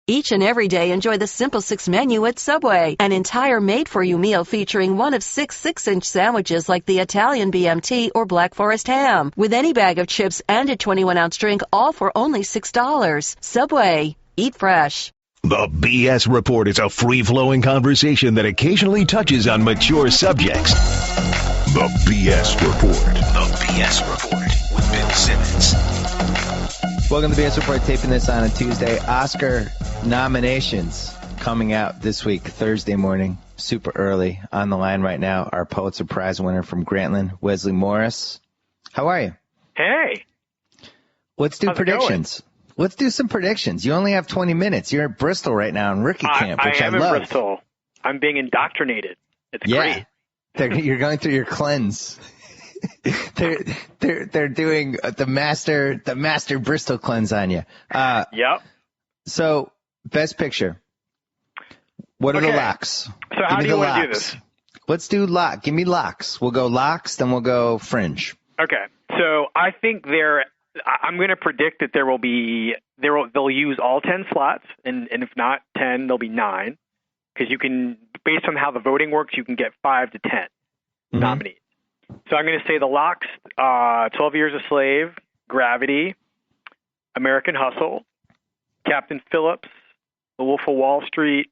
Each and every day, enjoy the Simple Six menu at Subway, an entire made-for-you meal featuring one of six-inch sandwiches like the Italian BMT or Black Forest ham, with any bag of chips and a 21-ounce drink, all for only $6. Subway. Eat fresh. The BS Report is a free-flowing conversation that occasionally touches on mature subjects. The BS Report. The BS Report with Bill Simmons. Welcome to the BS Report, taping this on a Tuesday. Oscar nominations coming out this week, Thursday morning, super early. On the line right now, our Pulitzer Prize winner from Grantland, Wesley Morris. How are you? Hey. Let's do predictions. Let's do some predictions. You only have 20 minutes. You're at Bristol right now in rookie camp, which I love. I am in Bristol. I'm being indoctrinated. It's great. You're going through your cleanse. They're doing the master Bristol cleanse on you. Yep. So, best picture. What are the locks? So how do you want to do this? Let's do lock. Give me locks. We'll go locks, then we'll go fringe. Okay. So I think I'm going to predict that they'll use all 10 slots, and if not 10, there'll be 9, because you can, based on how the voting works, you can get 5 to 10 nominees. So I'm going to say the locks: 12 Years a Slave, Gravity, American Hustle, Captain Phillips, The Wolf of Wall Street,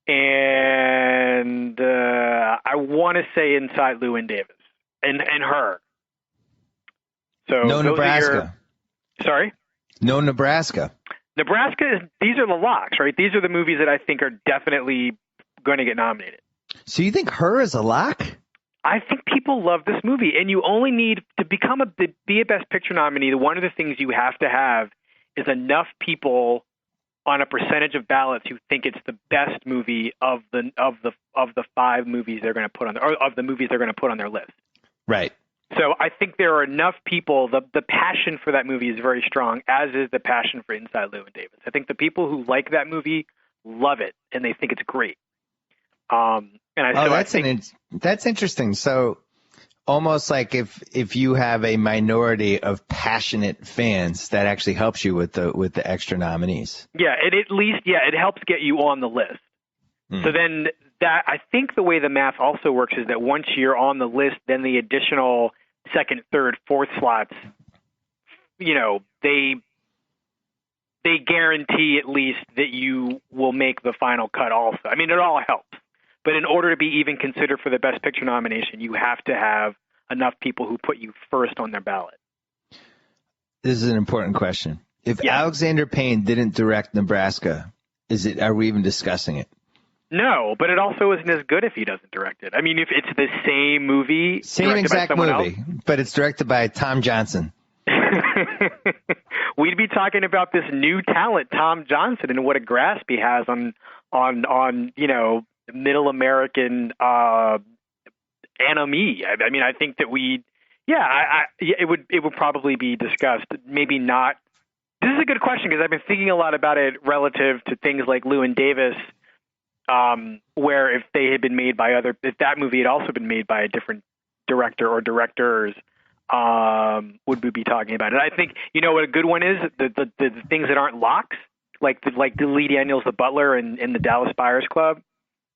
and I want to say Inside Llewyn Davis and Her. So no Nebraska. Sorry? No Nebraska. These are the locks, right? These are the movies that I think are definitely going to get nominated. So you think Her is a lock? I think people love this movie, and you only need to be a Best Picture nominee. One of the things you have to have is enough people on a percentage of ballots who think it's the best movie of the 5 movies they're going to put on of the movies they're going to put on their list. Right. So I think there are enough people. The passion for that movie is very strong, as is the passion for Inside Llewyn Davis. I think the people who like that movie love it, and they think it's great. That's interesting. So almost like if you have a minority of passionate fans, that actually helps you with the extra nominees. Yeah, it helps get you on the list. So then I think the way the math also works is that once you're on the list, then the additional second, third, fourth slots, they guarantee at least that you will make the final cut also. I mean, it all helps. But in order to be even considered for the Best Picture nomination, you have to have enough people who put you first on their ballot. This is an important question. If Alexander Payne didn't direct Nebraska, are we even discussing it? No, but it also isn't as good if he doesn't direct it. I mean, if it's the same movie, same exact movie, but it's directed by Tom Johnson. We'd be talking about this new talent, Tom Johnson, and what a grasp he has on Middle American anime. I mean, I think that it would probably be discussed. Maybe not. This is a good question because I've been thinking a lot about it relative to things like Llewyn Davis, where if they had been made by if that movie had also been made by a different director or directors, would we be talking about it? I think what a good one is the things that aren't locks, like Lee Daniels, the Butler, and the Dallas Buyers Club.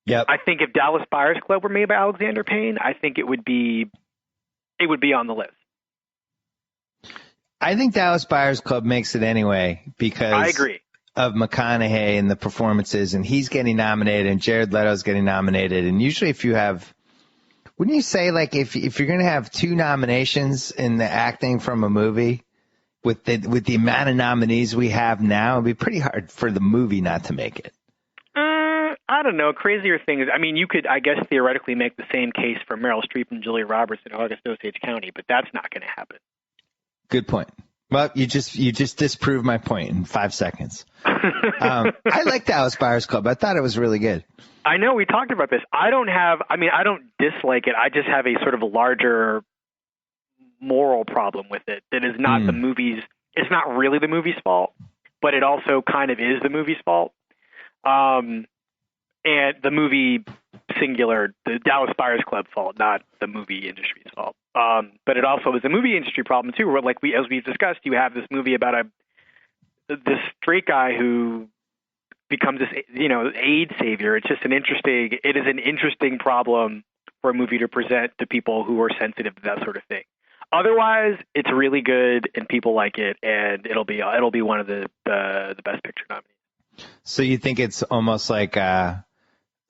Yep. I think if Dallas Buyers Club were made by Alexander Payne, I think it would be on the list. I think Dallas Buyers Club makes it anyway because I agree. Of McConaughey and the performances, and he's getting nominated, and Jared Leto's getting nominated. And usually, wouldn't you say like if you're going to have 2 nominations in the acting from a movie, with the amount of nominees we have now, it'd be pretty hard for the movie not to make it. I don't know. Crazier things. I mean, you could, I guess, theoretically make the same case for Meryl Streep and Julia Roberts in August Osage County, but that's not going to happen. Good point. Well, you just disproved my point in 5 seconds. I like Dallas Buyers Club. I thought it was really good. I know we talked about this. I don't dislike it. I just have a sort of a larger moral problem with it that is not the movie's. It's not really the movie's fault, but it also kind of is the movie's fault. And the movie singular, the Dallas Buyers Club fault, not the movie industry's fault. But it also is a movie industry problem too, where as we've discussed, you have this movie about this straight guy who becomes this, aid savior. It is an interesting problem for a movie to present to people who are sensitive to that sort of thing. Otherwise, it's really good and people like it, and it'll be one of the Best Picture nominees. So you think it's almost like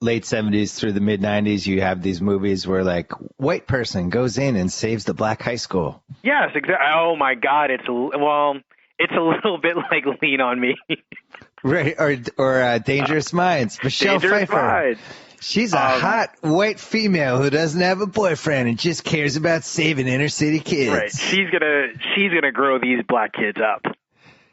late 70s through the mid 90s, you have these movies where like white person goes in and saves the black high school. Yes, exactly. Oh my God, it's a little bit like Lean on Me. Right, or Dangerous Minds. Michelle Dangerous Pfeiffer. Minds. She's a hot white female who doesn't have a boyfriend and just cares about saving inner city kids. Right. She's gonna grow these black kids up.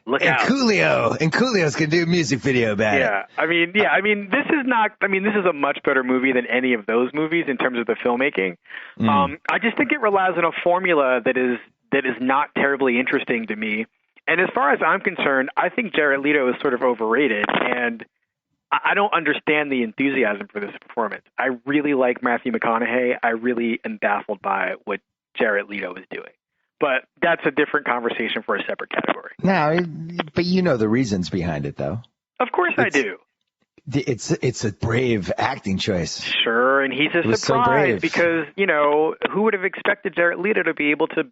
Look out. Coolio's gonna do a music video about it. This is a much better movie than any of those movies in terms of the filmmaking. I just think it relies on a formula that is not terribly interesting to me. And as far as I'm concerned, I think Jared Leto is sort of overrated, and I don't understand the enthusiasm for this performance. I really like Matthew McConaughey. I really am baffled by what Jared Leto is doing. But that's a different conversation for a separate category. No, but you know the reasons behind it, though. Of course I do. It's a brave acting choice. Sure, and he's a surprise because, who would have expected Jared Leto to be able to,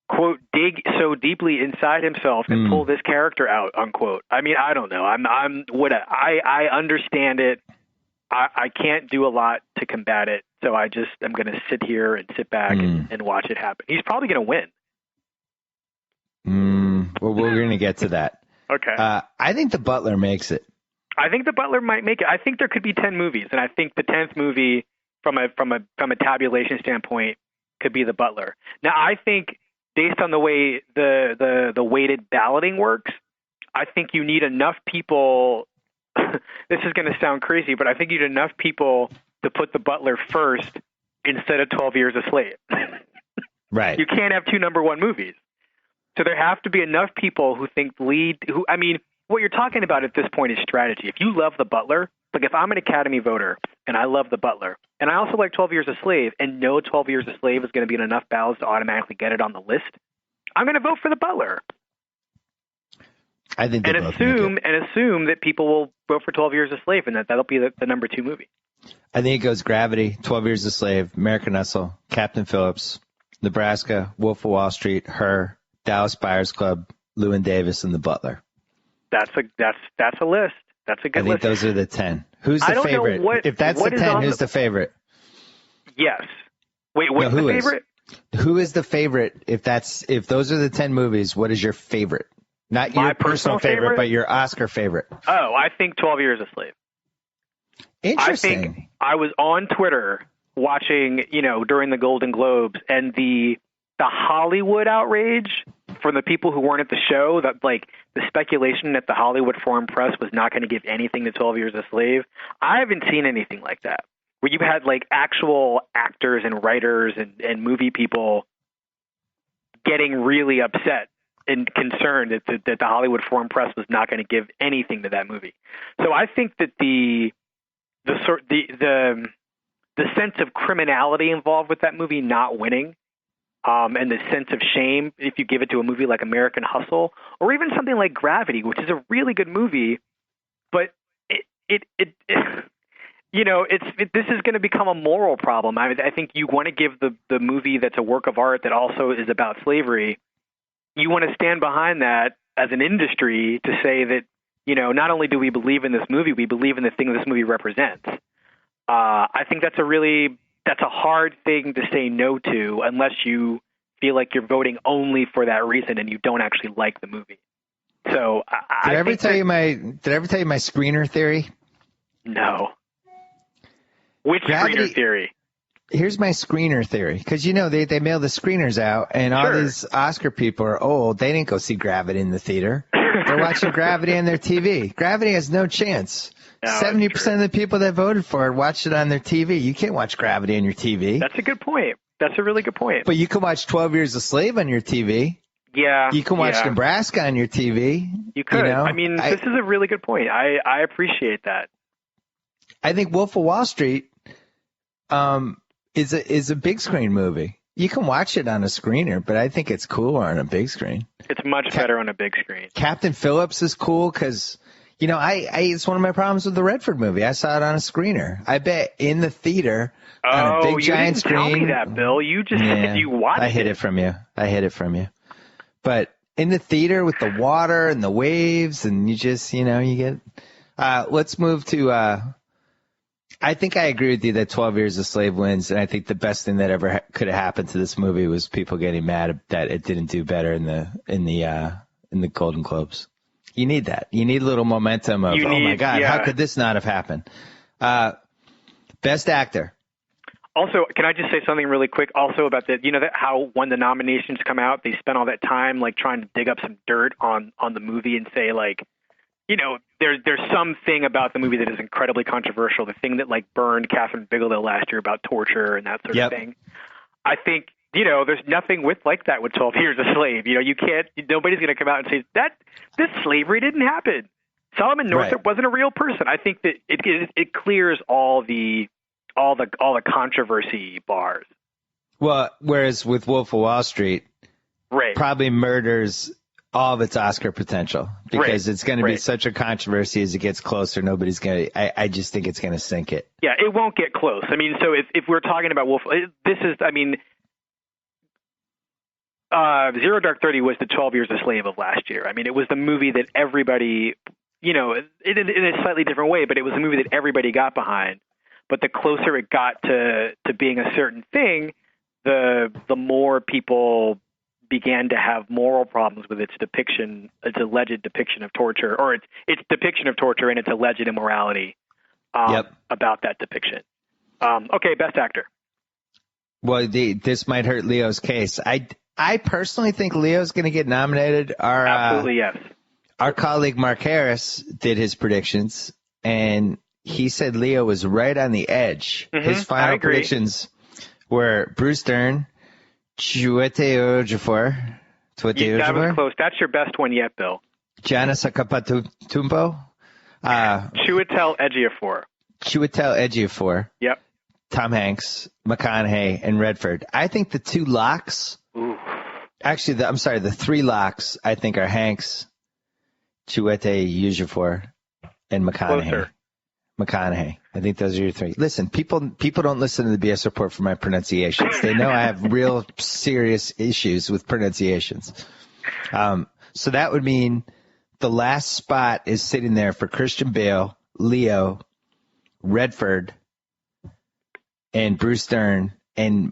quote, dig so deeply inside himself and pull this character out, unquote. I mean, I don't know. I understand it. I can't do a lot to combat it. So I'm going to sit here and sit back and watch it happen. He's probably going to win. Well, we're going to get to that. Okay. I think The Butler makes it. I think The Butler might make it. I think there could be 10 movies, and I think the 10th movie, from a tabulation standpoint, could be The Butler. Now, I think based on the way the weighted balloting works, I think you need enough people. This is going to sound crazy, but I think you need enough people to put The Butler first instead of 12 Years a Slave. Right. You can't have two number one movies. So there have to be enough people who think what you're talking about at this point is strategy. If you love The Butler, like if I'm an Academy voter and I love The Butler, and I also like 12 Years a Slave and know 12 Years a Slave is going to be in enough ballots to automatically get it on the list, I'm going to vote for The Butler. I think assume that people will vote for 12 Years a Slave and that'll be the number two movie. I think it goes Gravity, 12 Years a Slave, American Hustle, Captain Phillips, Nebraska, Wolf of Wall Street, Her, Dallas Buyers Club, Llewyn Davis, and The Butler. That's a list. That's a good list. I think those are the 10. Who's the favorite? If that's the 10, who's the favorite? Yes. Wait, what's the favorite? Who is the favorite? If those are the 10 movies, what is your favorite? Not your personal favorite, but your Oscar favorite. Oh, I think 12 Years a Slave. Interesting. I think I was on Twitter watching, during the Golden Globes, and the Hollywood outrage from the people who weren't at the show, that like the speculation that the Hollywood Foreign Press was not going to give anything to 12 Years a Slave. I haven't seen anything like that, where you had like actual actors and writers and movie people getting really upset and concerned that the Hollywood Foreign Press was not going to give anything to that movie. So I think that the sense of criminality involved with that movie not winning, and the sense of shame if you give it to a movie like American Hustle, or even something like Gravity, which is a really good movie, but this is going to become a moral problem. I think you want to give the movie that's a work of art that also is about slavery, you want to stand behind that as an industry to say that, not only do we believe in this movie, we believe in the thing this movie represents. I think that's a hard thing to say no to unless you feel like you're voting only for that reason and you don't actually like the movie. So Did I ever tell you my screener theory? No. Which Gravity, screener theory? Here's my screener theory, because they mail the screeners out, and all these Oscar people are old. They didn't go see Gravity in the theater. They're watching Gravity on their TV. Gravity has no chance. 70% of the people that voted for it watched it on their TV. You can't watch Gravity on your TV. That's a good point. That's a really good point. But you can watch 12 Years a Slave on your TV. Yeah. You can watch Nebraska on your TV. You could. This is a really good point. I appreciate that. I think Wolf of Wall Street is a big screen movie. You can watch it on a screener, but I think it's cooler on a big screen. It's much better on a big screen. Captain Phillips is cool because You know, it's one of my problems with the Redford movie. I saw it on a screener. I bet in the theater on a big giant screen. Oh, you didn't tell me that, Bill. You just said you watched it. I hid it from you. But in the theater with the water and the waves, and you just, you get. Let's move to. I think I agree with you that 12 Years a Slave wins, and I think the best thing that ever could have happened to this movie was people getting mad that it didn't do better in the Golden Globes. You need that. You need a little momentum of, oh my God, how could this not have happened? Best actor. Also, can I just say something really quick also about that how when the nominations come out, they spend all that time like trying to dig up some dirt on the movie and say like, there's something about the movie that is incredibly controversial. The thing that like burned Catherine Bigelow last year about torture and that sort of thing. I think, there's nothing like that with 12 Years a Slave. You can't, nobody's going to come out and say that this slavery didn't happen. Solomon Northup wasn't a real person. I think that it clears all the controversy bars. Well, whereas with Wolf of Wall Street, probably murders all of its Oscar potential because it's going to be such a controversy as it gets closer. Nobody's going to, I just think it's going to sink it. Yeah, it won't get close. I mean, so if we're talking about Wolf, Zero Dark 30 was the 12 Years a Slave of last year. I mean, it was the movie that everybody, in a slightly different way, but it was a movie that everybody got behind. But the closer it got to being a certain thing, the more people began to have moral problems with its alleged depiction of torture, or its depiction of torture and its alleged immorality about that depiction. Okay, Best Actor. Well, this might hurt Leo's case. I personally think Leo's going to get nominated. Absolutely, yes. Our colleague Mark Harris did his predictions, and he said Leo was right on the edge. Mm-hmm, his final predictions were Bruce Dern, Chiwetel Ejiofor. That was close. That's your best one yet, Bill. Giannis Akapatumpo. Chiwetel Ejiofor. Yep. Tom Hanks, McConaughey, and Redford. I think the two locks. Ooh. Actually, the three locks I think are Hanks, Chiwetel Ejiofor, and McConaughey. Closer. McConaughey. I think those are your three. Listen, people don't listen to the BS Report for my pronunciations. They know I have real serious issues with pronunciations. So that would mean the last spot is sitting there for Christian Bale, Leo, Redford, and Bruce Dern. And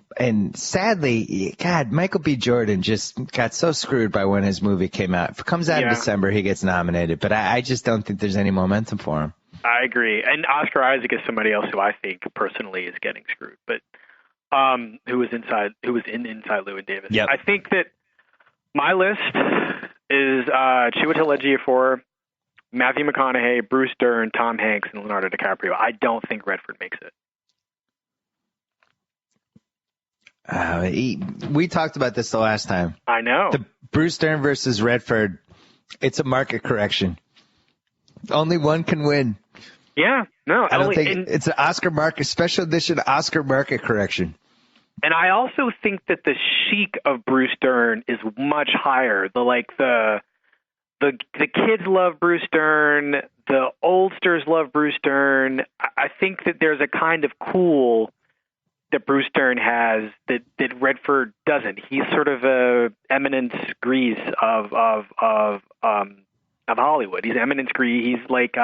sadly, God, Michael B. Jordan just got so screwed by when his movie came out. If it comes out in December, he gets nominated. But I just don't think there's any momentum for him. I agree. And Oscar Isaac is somebody else who I think personally is getting screwed, but who was in Inside Llewyn Davis. Yep. I think that my list is Chiwetel Ejiofor, Matthew McConaughey, Bruce Dern, Tom Hanks, and Leonardo DiCaprio. I don't think Redford makes it. We talked about this the last time. I know. The Bruce Dern versus Redford, it's a market correction. Only one can win. Yeah, no. I don't think it's an Oscar market, special edition Oscar market correction. And I also think that the chic of Bruce Dern is much higher. The kids love Bruce Dern. The oldsters love Bruce Dern. I think that there's a kind of cool that Bruce Dern has that Redford doesn't. He's sort of a eminence grise of Hollywood. He's eminence grise. He's like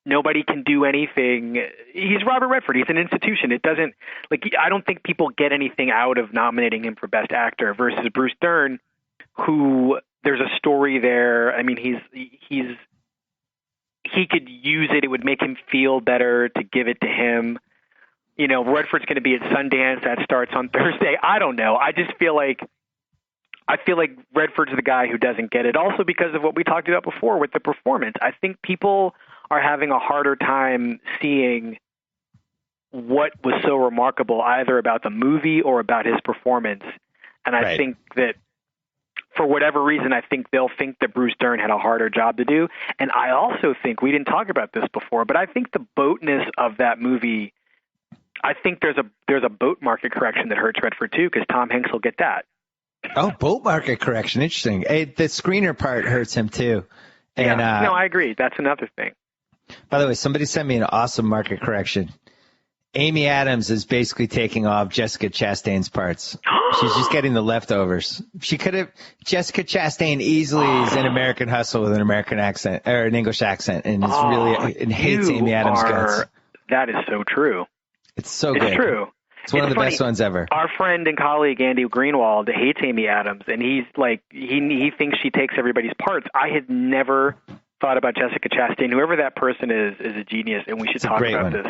nobody can do anything. He's Robert Redford. He's an institution. It doesn't I don't think people get anything out of nominating him for Best Actor versus Bruce Dern, who there's a story there. I mean, he could use it. It would make him feel better to give it to him. Redford's going to be at Sundance. That starts on Thursday. I don't know. I just feel like Redford's the guy who doesn't get it. Also because of what we talked about before with the performance. I think people are having a harder time seeing what was so remarkable either about the movie or about his performance. And I think that for whatever reason, I think they'll think that Bruce Dern had a harder job to do. And I also think, we didn't talk about this before, but I think the boatness of that movie, I think there's a boat market correction that hurts Redford too, because Tom Hanks will get that. Oh, boat market correction. Interesting. The screener part hurts him too. And, no, I agree. That's another thing. By the way, somebody sent me an awesome market correction. Amy Adams is basically taking off Jessica Chastain's parts. She's just getting the leftovers. Jessica Chastain easily is in American Hustle with an American accent or an English accent, and hates Amy Adams' guts. That is so true. It's so good. It's true. It's one of the best ones ever. Our friend and colleague Andy Greenwald hates Amy Adams, and he's like, he thinks she takes everybody's parts. I had never thought about Jessica Chastain. Whoever that person is a genius, and we should talk about this.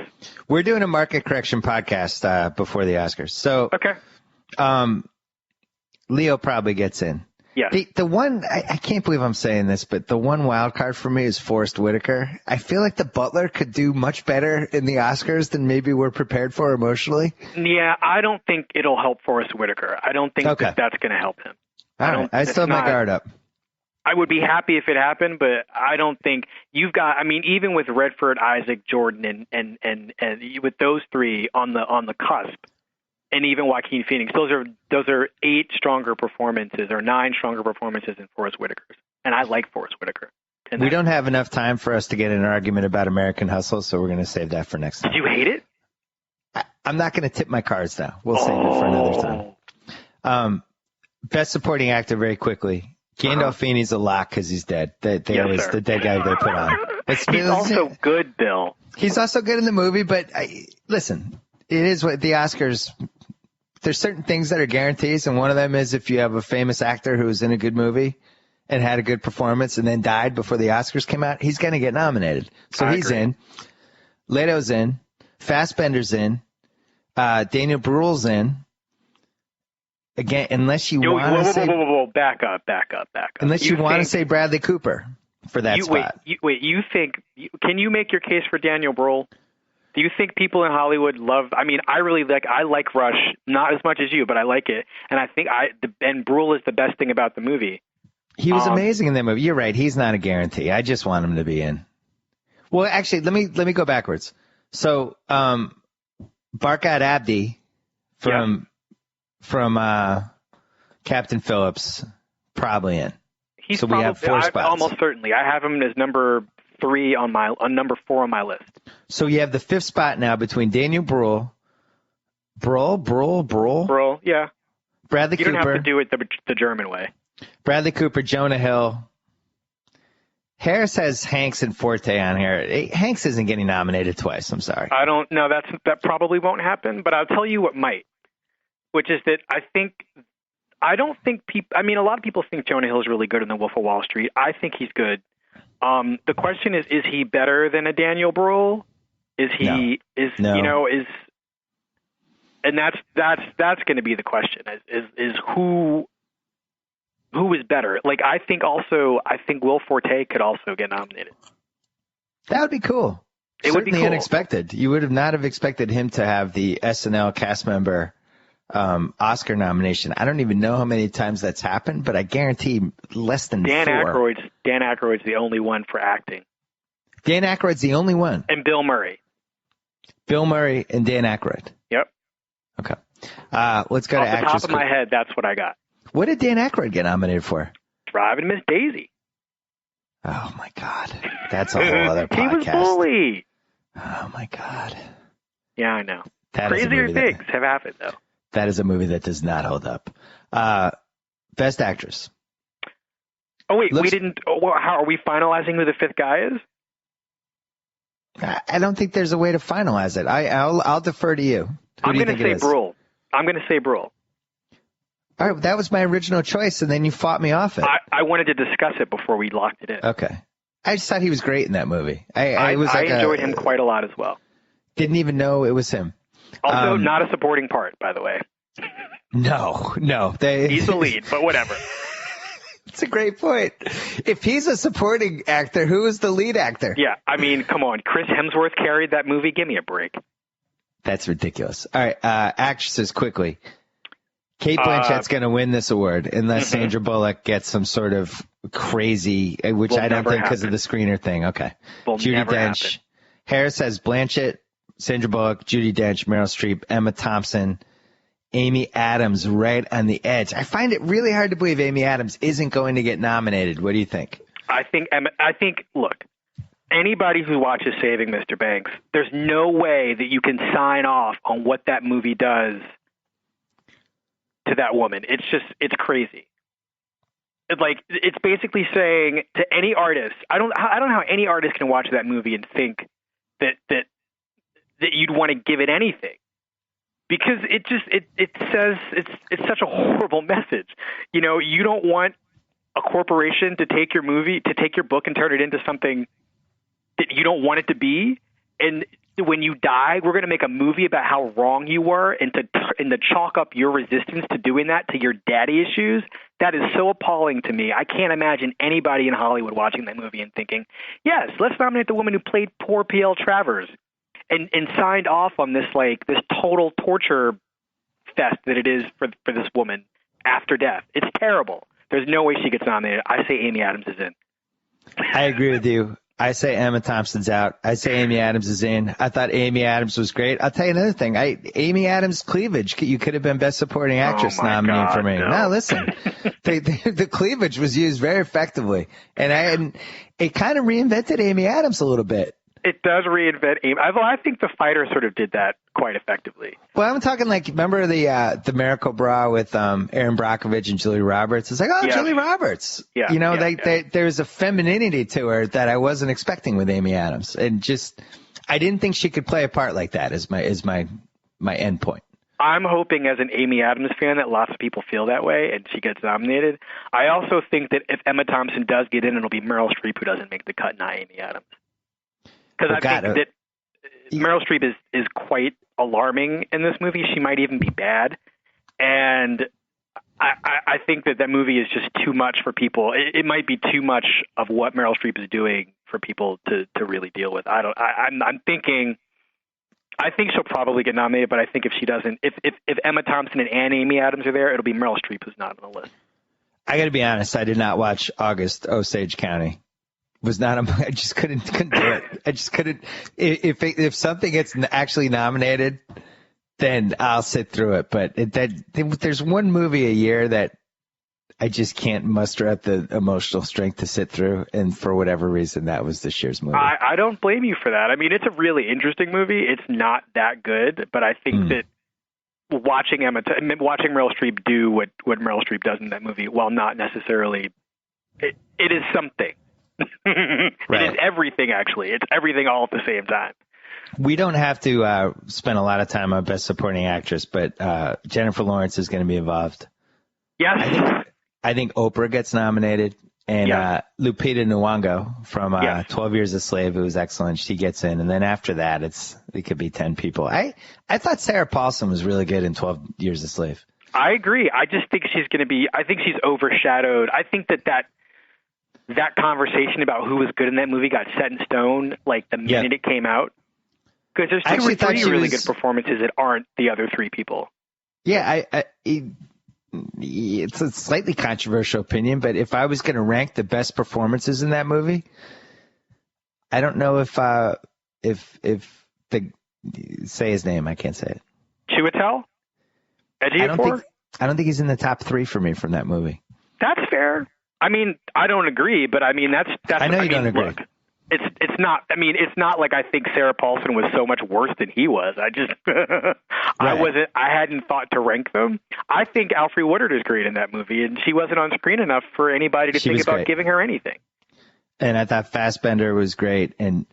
We're doing a market correction podcast before the Oscars. So, okay. Leo probably gets in. Yeah. The one, I can't believe I'm saying this, but the one wild card for me is Forrest Whitaker. I feel like The Butler could do much better in the Oscars than maybe we're prepared for emotionally. Yeah, I don't think it'll help Forrest Whitaker. I don't think that's going to help him. I still have my guard up. I would be happy if it happened, but I don't think you've got. I mean, even with Redford, Isaac, Jordan, and with those three on the cusp, and even Joaquin Phoenix, those are 8 stronger performances or 9 stronger performances than Forrest Whitaker's, and I like Forrest Whitaker. We don't have enough time for us to get in an argument about American Hustle, so we're going to save that for next time. Did you hate it? I'm not going to tip my cards now. We'll save it for another time. Best supporting actor, very quickly. Gandolfini's a lock because he's dead. The dead guy they put on. He's also good, Bill. He's also good in the movie, but listen, it is what the Oscars. There's certain things that are guarantees, and one of them is if you have a famous actor who was in a good movie and had a good performance and then died before the Oscars came out, he's going to get nominated. So he's in. Leto's in. Fassbender's in. Daniel Bruhl's in. Again, unless you want to say... Whoa, back up. Unless you want to say Bradley Cooper for that spot. You think... Can you make your case for Daniel Bruhl? Do you think people in Hollywood love... I mean, I like Rush, not as much as you, but I like it. And I think and Bruhl is the best thing about the movie. He was amazing in that movie. You're right. He's not a guarantee. I just want him to be in. Well, actually, let me go backwards. So, Barkhad Abdi from Captain Phillips, probably in. We have 4 spots. Almost certainly. I have him as number 4 on my list. So you have the 5th spot now between Daniel Bruhl, yeah. Bradley Cooper. You don't have to do it the German way. Bradley Cooper, Jonah Hill. Harris has Hanks and Forte on here. Hanks isn't getting nominated twice. I'm sorry. I don't know. That probably won't happen, but I'll tell you what might. Which is that I don't think people, I mean, a lot of people think Jonah Hill is really good in The Wolf of Wall Street. I think he's good. The question is he better than a Daniel Bruhl? And that's going to be the question is who is better? Like, I think Will Forte could also get nominated. That would be cool. It would be cool. Unexpected. You would have not have expected him to have the SNL cast member Oscar nomination. I don't even know how many times that's happened, but I guarantee less than 4. Dan Aykroyd's the only one for acting. Dan Aykroyd's the only one. And Bill Murray. Bill Murray and Dan Aykroyd. Yep. Okay. Let's go to actress. Off the top of my head, that's what I got. What did Dan Aykroyd get nominated for? Driving Miss Daisy. Oh, my God. That's a whole other podcast. He was bully. Oh, my God. Yeah, I know. Crazier things have happened, though. That is a movie that does not hold up. Best actress. Oh, wait, we didn't. How are we finalizing who the 5th guy is? I don't think there's a way to finalize it. I'll defer to you. I'm going to say Bruhl. I'm going to say Bruhl. All right, that was my original choice, and then you fought me off it. I wanted to discuss it before we locked it in. Okay. I just thought he was great in that movie. I enjoyed him quite a lot as well. Didn't even know it was him. Also, not a supporting part, by the way. No. He's the lead, but whatever. It's a great point. If he's a supporting actor, who is the lead actor? Yeah, I mean, come on. Chris Hemsworth carried that movie. Give me a break. That's ridiculous. All right, actresses, quickly. Kate Blanchett's going to win this award unless Sandra Bullock gets some sort of crazy, which I don't think because of the screener thing. Okay. Judi Dench. Happen. Harris has Blanchett, Sandra Bullock, Judi Dench, Meryl Streep, Emma Thompson, Amy Adams right on the edge. I find it really hard to believe Amy Adams isn't going to get nominated. What do you think? I think, look, anybody who watches Saving Mr. Banks, there's no way that you can sign off on what that movie does to that woman. It's crazy. It's basically saying to any artist, I don't know how any artist can watch that movie and think that you'd want to give it anything, because it says it's such a horrible message. You know, you don't want a corporation to take your movie, to take your book and turn it into something that you don't want it to be. And when you die, we're going to make a movie about how wrong you were, and to chalk up your resistance to doing that to your daddy issues. That is so appalling to me. I can't imagine anybody in Hollywood watching that movie and thinking, yes, let's nominate the woman who played poor P.L. Travers, and signed off on this total torture fest that it is for this woman after death. It's terrible. There's no way she gets nominated. I say Amy Adams is in. I agree with you. I say Emma Thompson's out. I say Amy Adams is in. I thought Amy Adams was great. I'll tell you another thing. Amy Adams' cleavage, you could have been Best Supporting Actress nominee for me. No, listen. The cleavage was used very effectively. And it kind of reinvented Amy Adams a little bit. It does reinvent Amy. I think The Fighter sort of did that quite effectively. Well, I'm talking remember the Miracle Bra with Aaron Brockovich and Julie Roberts? It's like, yes. Julie Roberts. Yeah. You know, there's a femininity to her that I wasn't expecting with Amy Adams. And I didn't think she could play a part like that is my end point. I'm hoping as an Amy Adams fan that lots of people feel that way and she gets nominated. I also think that if Emma Thompson does get in, it'll be Meryl Streep who doesn't make the cut, not Amy Adams. Because I think that Meryl Streep is quite alarming in this movie. She might even be bad. And I think that movie is just too much for people. It might be too much of what Meryl Streep is doing for people to really deal with. I'm thinking, I think she'll probably get nominated, but I think if she doesn't, if Emma Thompson and Amy Adams are there, it'll be Meryl Streep who's not on the list. I got to be honest. I did not watch August Osage County. I just couldn't do it. I just couldn't. If something gets actually nominated, then I'll sit through it. But there's one movie a year that I just can't muster up the emotional strength to sit through, and for whatever reason, that was this year's movie. I don't blame you for that. I mean, it's a really interesting movie. It's not that good, but I think that watching Meryl Streep do what Meryl Streep does in that movie, while not necessarily, it is something. Right. It is everything, actually. It's everything all at the same time. We don't have to spend a lot of time on Best Supporting Actress, but Jennifer Lawrence is going to be involved. Yes. I think Oprah gets nominated, and Lupita Nyong'o from 12 Years a Slave, who was excellent, she gets in. And then after that, it could be 10 people. I thought Sarah Paulson was really good in 12 Years a Slave. I agree. I just think she's going to be – I think she's overshadowed. I think that conversation about who was good in that movie got set in stone like the minute it came out. Because there's two or three really good performances that aren't the other three people. Yeah, it's a slightly controversial opinion, but if I was going to rank the best performances in that movie, I don't know if say his name, I can't say it. Chiwetel Ejiofor? I don't think he's in the top 3 for me from that movie. That's fair. I mean, I don't agree, but I mean that's. I know you don't agree. Look, it's not. I mean, it's not like I think Sarah Paulson was so much worse than he was. I just I hadn't thought to rank them. I think Alfre Woodard is great in that movie, and she wasn't on screen enough for anybody to think about giving her anything. And I thought Fassbender was great, and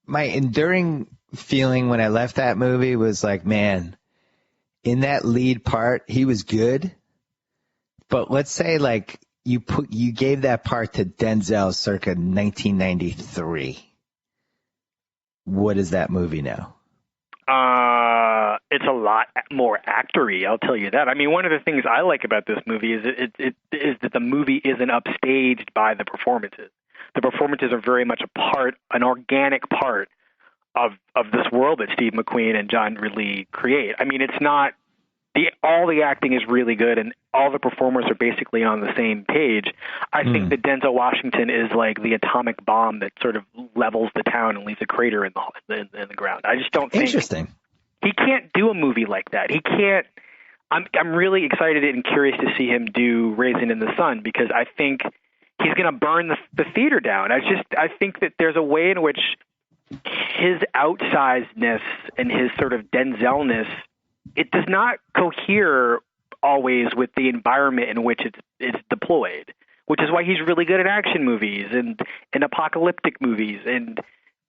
my enduring feeling when I left that movie was like, man, in that lead part, he was good. But let's say like you gave that part to Denzel circa 1993. What is that movie now? It's a lot more actory, I'll tell you that. I mean, one of the things I like about this movie is is that the movie isn't upstaged by the performances. The performances are very much an organic part of this world that Steve McQueen and John Ridley create. I mean, it's not. All the acting is really good, and all the performers are basically on the same page. I think that Denzel Washington is like the atomic bomb that sort of levels the town and leaves a crater in the ground. I just don't think. Interesting. He can't do a movie like that. He can't. I'm really excited and curious to see him do Raisin in the Sun, because I think he's going to burn the theater down. I think that there's a way in which his outsizedness and his sort of Denzel-ness, it does not cohere always with the environment in which it's deployed, which is why he's really good at action movies and apocalyptic movies and,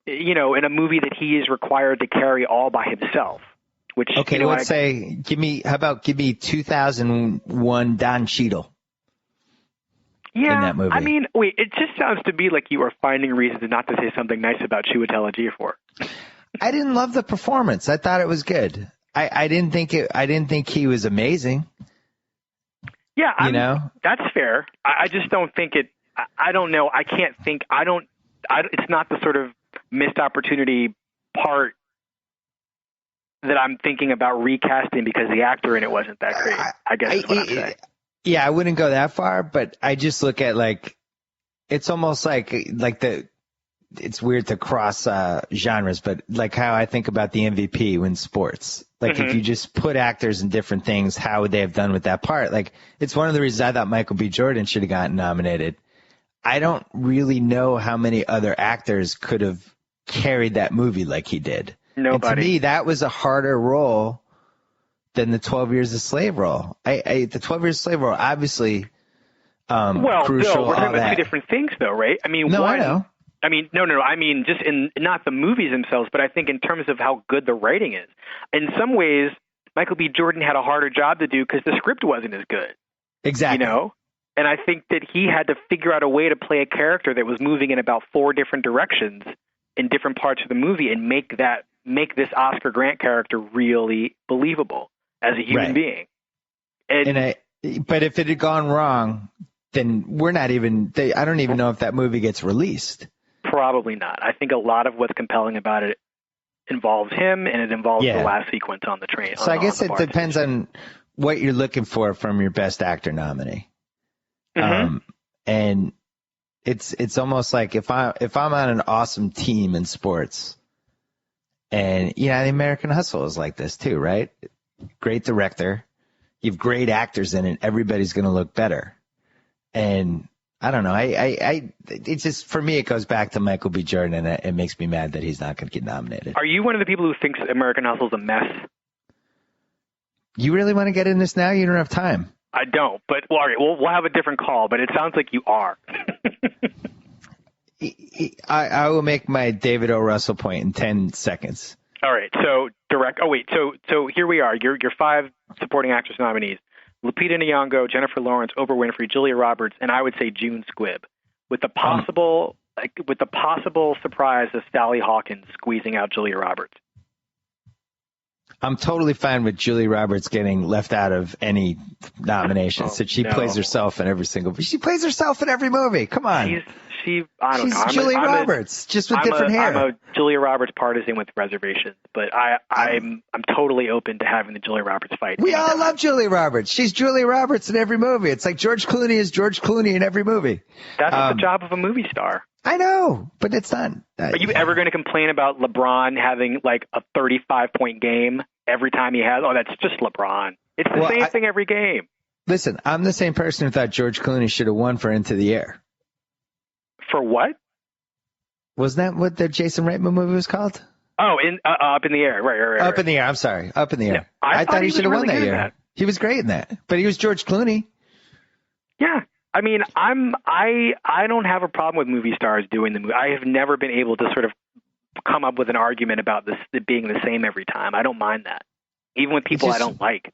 you know, in a movie that he is required to carry all by himself. Which, okay, you know, let's say, give me 2001 Don Cheadle. Yeah, in that movie. I mean, wait, it just sounds to me like you are finding reasons not to say something nice about Chiwetel Ejiofor. I didn't love the performance. I thought it was good. I didn't think he was amazing. Yeah, you know, that's fair. I just don't think it. I don't know. I can't think. It's not the sort of missed opportunity part that I'm thinking about recasting because the actor in it wasn't that great. I guess is what I'm saying. Yeah, I wouldn't go that far, but I just look at like, it's almost like it's weird to cross genres, but like how I think about the MVP in sports. Like if you just put actors in different things, how would they have done with that part? Like it's one of the reasons I thought Michael B. Jordan should have gotten nominated. I don't really know how many other actors could have carried that movie like he did. Nobody. And to me, that was a harder role than the 12 Years a Slave role. The 12 Years a Slave role, obviously, crucial. Bill, we're talking about two different things, though, right? I mean, no, I know. I mean, no. I mean, just in not the movies themselves, but I think in terms of how good the writing is. In some ways, Michael B. Jordan had a harder job to do because the script wasn't as good. Exactly. You know? And I think that he had to figure out a way to play a character that was moving in about 4 different directions in different parts of the movie and make this Oscar Grant character really believable as a human being. But if it had gone wrong, then I don't even know if that movie gets released. Probably not. I think a lot of what's compelling about it involves him, and it involves the last sequence on the train. So I guess it depends on what you're looking for from your Best Actor nominee. And it's almost like if I'm on an awesome team in sports, and the American Hustle is like this too, right? Great director, you have great actors in it. Everybody's going to look better. And I don't know. It's just, for me, it goes back to Michael B. Jordan, and it makes me mad that he's not going to get nominated. Are you one of the people who thinks American Hustle's a mess? You really want to get in this now? You don't have time. I don't, but all right, we'll have a different call, but it sounds like you are. I will make my David O. Russell point in 10 seconds. All right, so here we are. Your 5 supporting actress nominees: Lupita Nyong'o, Jennifer Lawrence, Oprah Winfrey, Julia Roberts, and I would say June Squibb, with the possible surprise of Sally Hawkins squeezing out Julia Roberts. I'm totally fine with Julia Roberts getting left out of any nominations. She plays herself in every single movie. She plays herself in every movie. Come on. She's Julia Roberts, just with different hair. I'm a Julia Roberts partisan with reservations, but I'm totally open to having the Julia Roberts fight. We all love Julia Roberts. She's Julia Roberts in every movie. It's like George Clooney is George Clooney in every movie. That's the job of a movie star. I know, but it's not. Are you ever going to complain about LeBron having like a 35-point game every time he has? Oh, that's just LeBron. It's the same thing every game. Listen, I'm the same person who thought George Clooney should have won for Into the Air. For what? Wasn't that what the Jason Reitman movie was called? Oh, Up in the Air. Right. Up in the Air. I'm sorry. Up in the Air. Yeah, I thought he should have really won that year. He was great in that, but he was George Clooney. Yeah. I mean, I don't have a problem with movie stars doing the movie. I have never been able to sort of come up with an argument about this it being the same every time. I don't mind that, even with people I don't like.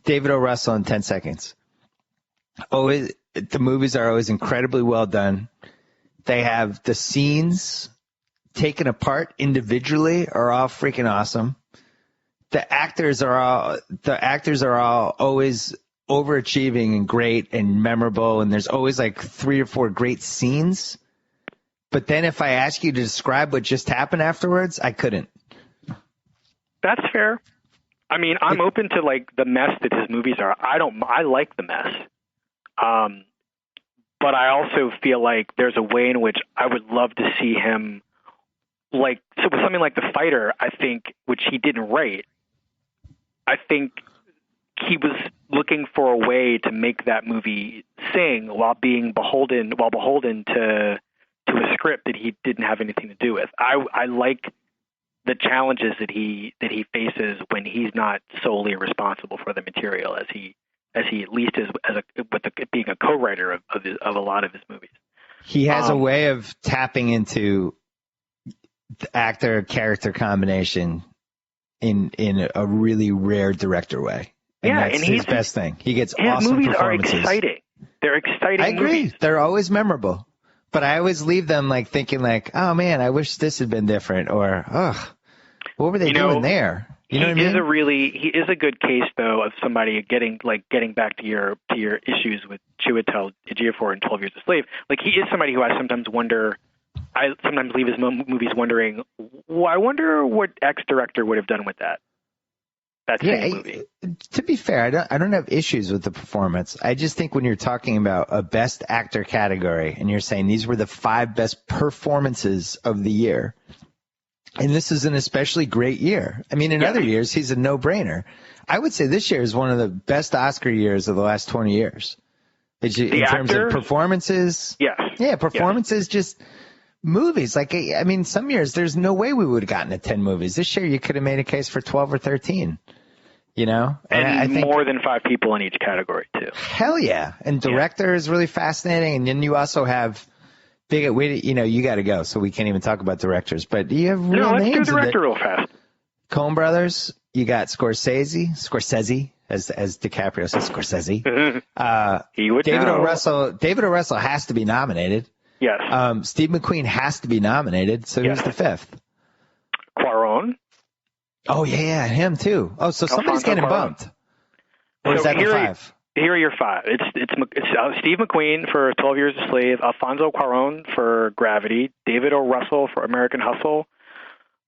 David O. Russell in 10 seconds. Always, the movies are always incredibly well done. They have the scenes taken apart individually are all freaking awesome. The actors are all always overachieving and great and memorable, and there's always like 3 or 4 great scenes. But then if I ask you to describe what just happened afterwards, I couldn't. That's fair. I mean, I'm open to like the mess that his movies are. I like the mess. But I also feel like there's a way in which I would love to see him, like, so with something like The Fighter, I think, which he didn't write, I think he was looking for a way to make that movie sing while beholden to a script that he didn't have anything to do with. I like the challenges that he faces when he's not solely responsible for the material, as he at least is being a co-writer of a lot of his movies. He has a way of tapping into the actor-character combination in a really rare director way. And that's his best thing. He gets awesome performances. His movies are exciting. They're exciting I agree. movies. They're always memorable. But I always leave them like thinking like, oh man, I wish this had been different, or what were they doing there? You know what I mean? He is a good case though of somebody getting back to your issues with Chiwetel Ejiofor in 12 Years a Slave. Like, he is somebody who I sometimes leave his movies wondering, well, I wonder what X director would have done with that same movie. To be fair, I don't have issues with the performance. I just think when you're talking about a best actor category and you're saying these were the 5 best performances of the year, and this is an especially great year. I mean, in other years, he's a no-brainer. I would say this year is one of the best Oscar years of the last 20 years. In terms of performances. Yes. Yeah, performances, just movies. Like, I mean, some years there's no way we would have gotten to 10 movies. This year you could have made a case for 12 or 13. You know? And I think more than 5 people in each category, too. Hell yeah. And director is really fascinating. And then you also have you got to go, so we can't even talk about directors. But you have real names. Let's do director real fast. Coen Brothers. You got Scorsese, as DiCaprio says, Scorsese. He would David know. O. Russell. David O. Russell has to be nominated. Yes. Steve McQueen has to be nominated. So who's the 5th? Cuarón. Oh yeah, him too. Oh, so somebody's getting bumped. Or is that the 5? Here are your 5. It's Steve McQueen for 12 Years a Slave, Alfonso Cuarón for Gravity, David O. Russell for American Hustle,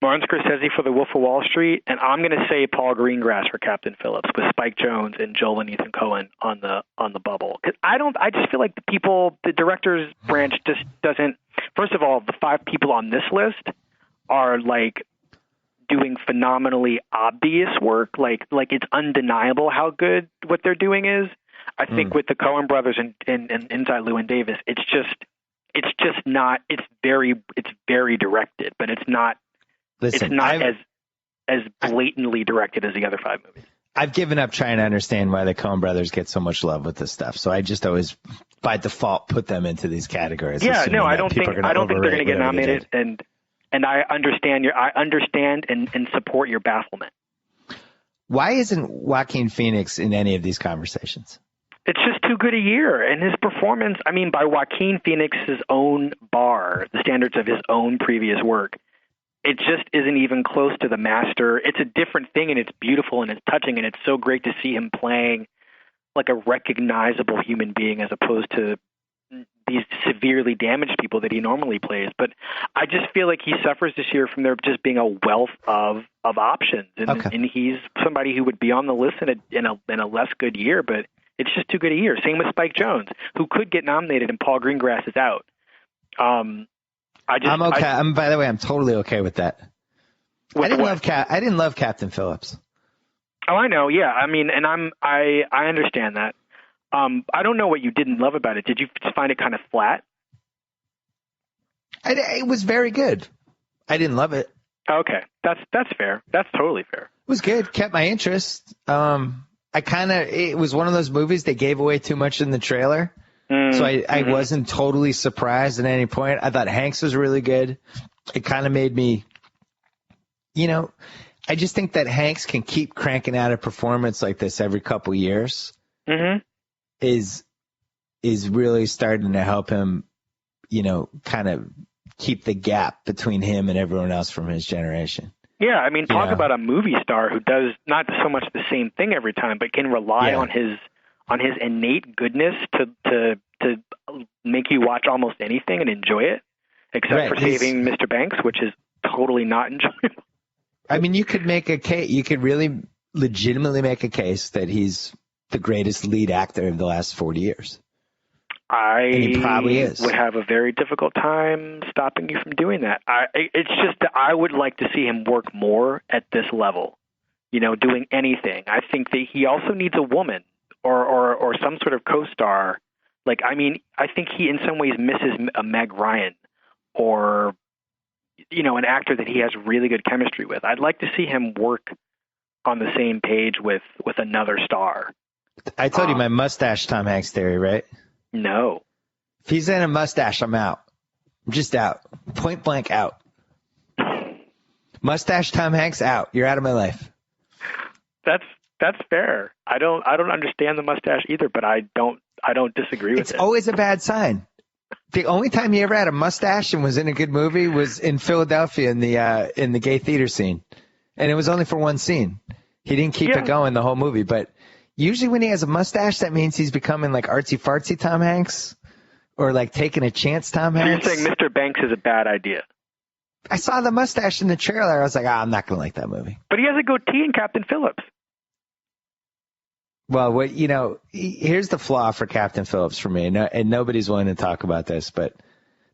Martin Scorsese for The Wolf of Wall Street, and I'm going to say Paul Greengrass for Captain Phillips, with Spike Jonze and Joel and Ethan Coen on the bubble. Because I just feel like the directors branch just doesn't. First of all, the 5 people on this list are like doing phenomenally obvious work. Like it's undeniable how good what they're doing is. I think with the Coen brothers and Inside Llewyn Davis, it's just not. It's very directed, but it's not. Listen, it's not as blatantly directed as the other 5 movies. I've given up trying to understand why the Coen brothers get so much love with this stuff. So I just always, by default, put them into these categories. Yeah, no, I don't think they're going to get nominated. And I understand and support your bafflement. Why isn't Joaquin Phoenix in any of these conversations? It's just too good a year. And his performance, I mean, by Joaquin Phoenix's own bar, the standards of his own previous work, it just isn't even close to the master. It's a different thing, and it's beautiful, and it's touching, and it's so great to see him playing like a recognizable human being as opposed to these severely damaged people that he normally plays. But I just feel like he suffers this year from there just being a wealth of options. And he's somebody who would be on the list in a less good year, but it's just too good a year. Same with Spike Jonze, who could get nominated, and Paul Greengrass is out. I'm okay. By the way, I'm totally okay with that. I didn't love Captain Phillips. Oh, I know. Yeah. I mean, and I understand that. I don't know what you didn't love about it. Did you just find it kind of flat? It was very good. I didn't love it. Okay. That's fair. That's totally fair. It was good. Kept my interest. It was one of those movies they gave away too much in the trailer. So I wasn't totally surprised at any point. I thought Hanks was really good. It kind of made me, I just think that Hanks can keep cranking out a performance like this every couple years. Mm-hmm. Is really starting to help him, kind of keep the gap between him and everyone else from his generation. Yeah, I mean, talk about a movie star who does not so much the same thing every time, but can rely on his innate goodness to make you watch almost anything and enjoy it, except for Saving Mr. Banks, which is totally not enjoyable. I mean, you could make a case. You could really legitimately make a case that he's the greatest lead actor of the last 40 years. And he probably is. Would have a very difficult time stopping you from doing that. It's just that I would like to see him work more at this level. doing anything. I think that he also needs a woman or some sort of co-star. Like, I mean, I think he in some ways misses a Meg Ryan or, an actor that he has really good chemistry with. I'd like to see him work on the same page with another star. I told you my mustache Tom Hanks theory, right? No. If he's in a mustache, I'm out. I'm just out. Point blank out. Mustache Tom Hanks out. You're out of my life. That's fair. I don't understand the mustache either, but I don't disagree with it. It's always a bad sign. The only time he ever had a mustache and was in a good movie was in Philadelphia in the gay theater scene, and it was only for one scene. He didn't keep it going the whole movie, but usually when he has a mustache, that means he's becoming like artsy fartsy Tom Hanks, or like taking a chance Tom Hanks. You're saying Mr. Banks is a bad idea. I saw the mustache in the trailer. I was like, I'm not gonna like that movie. But he has a goatee in Captain Phillips. Well, here's the flaw for Captain Phillips for me, and nobody's willing to talk about this, but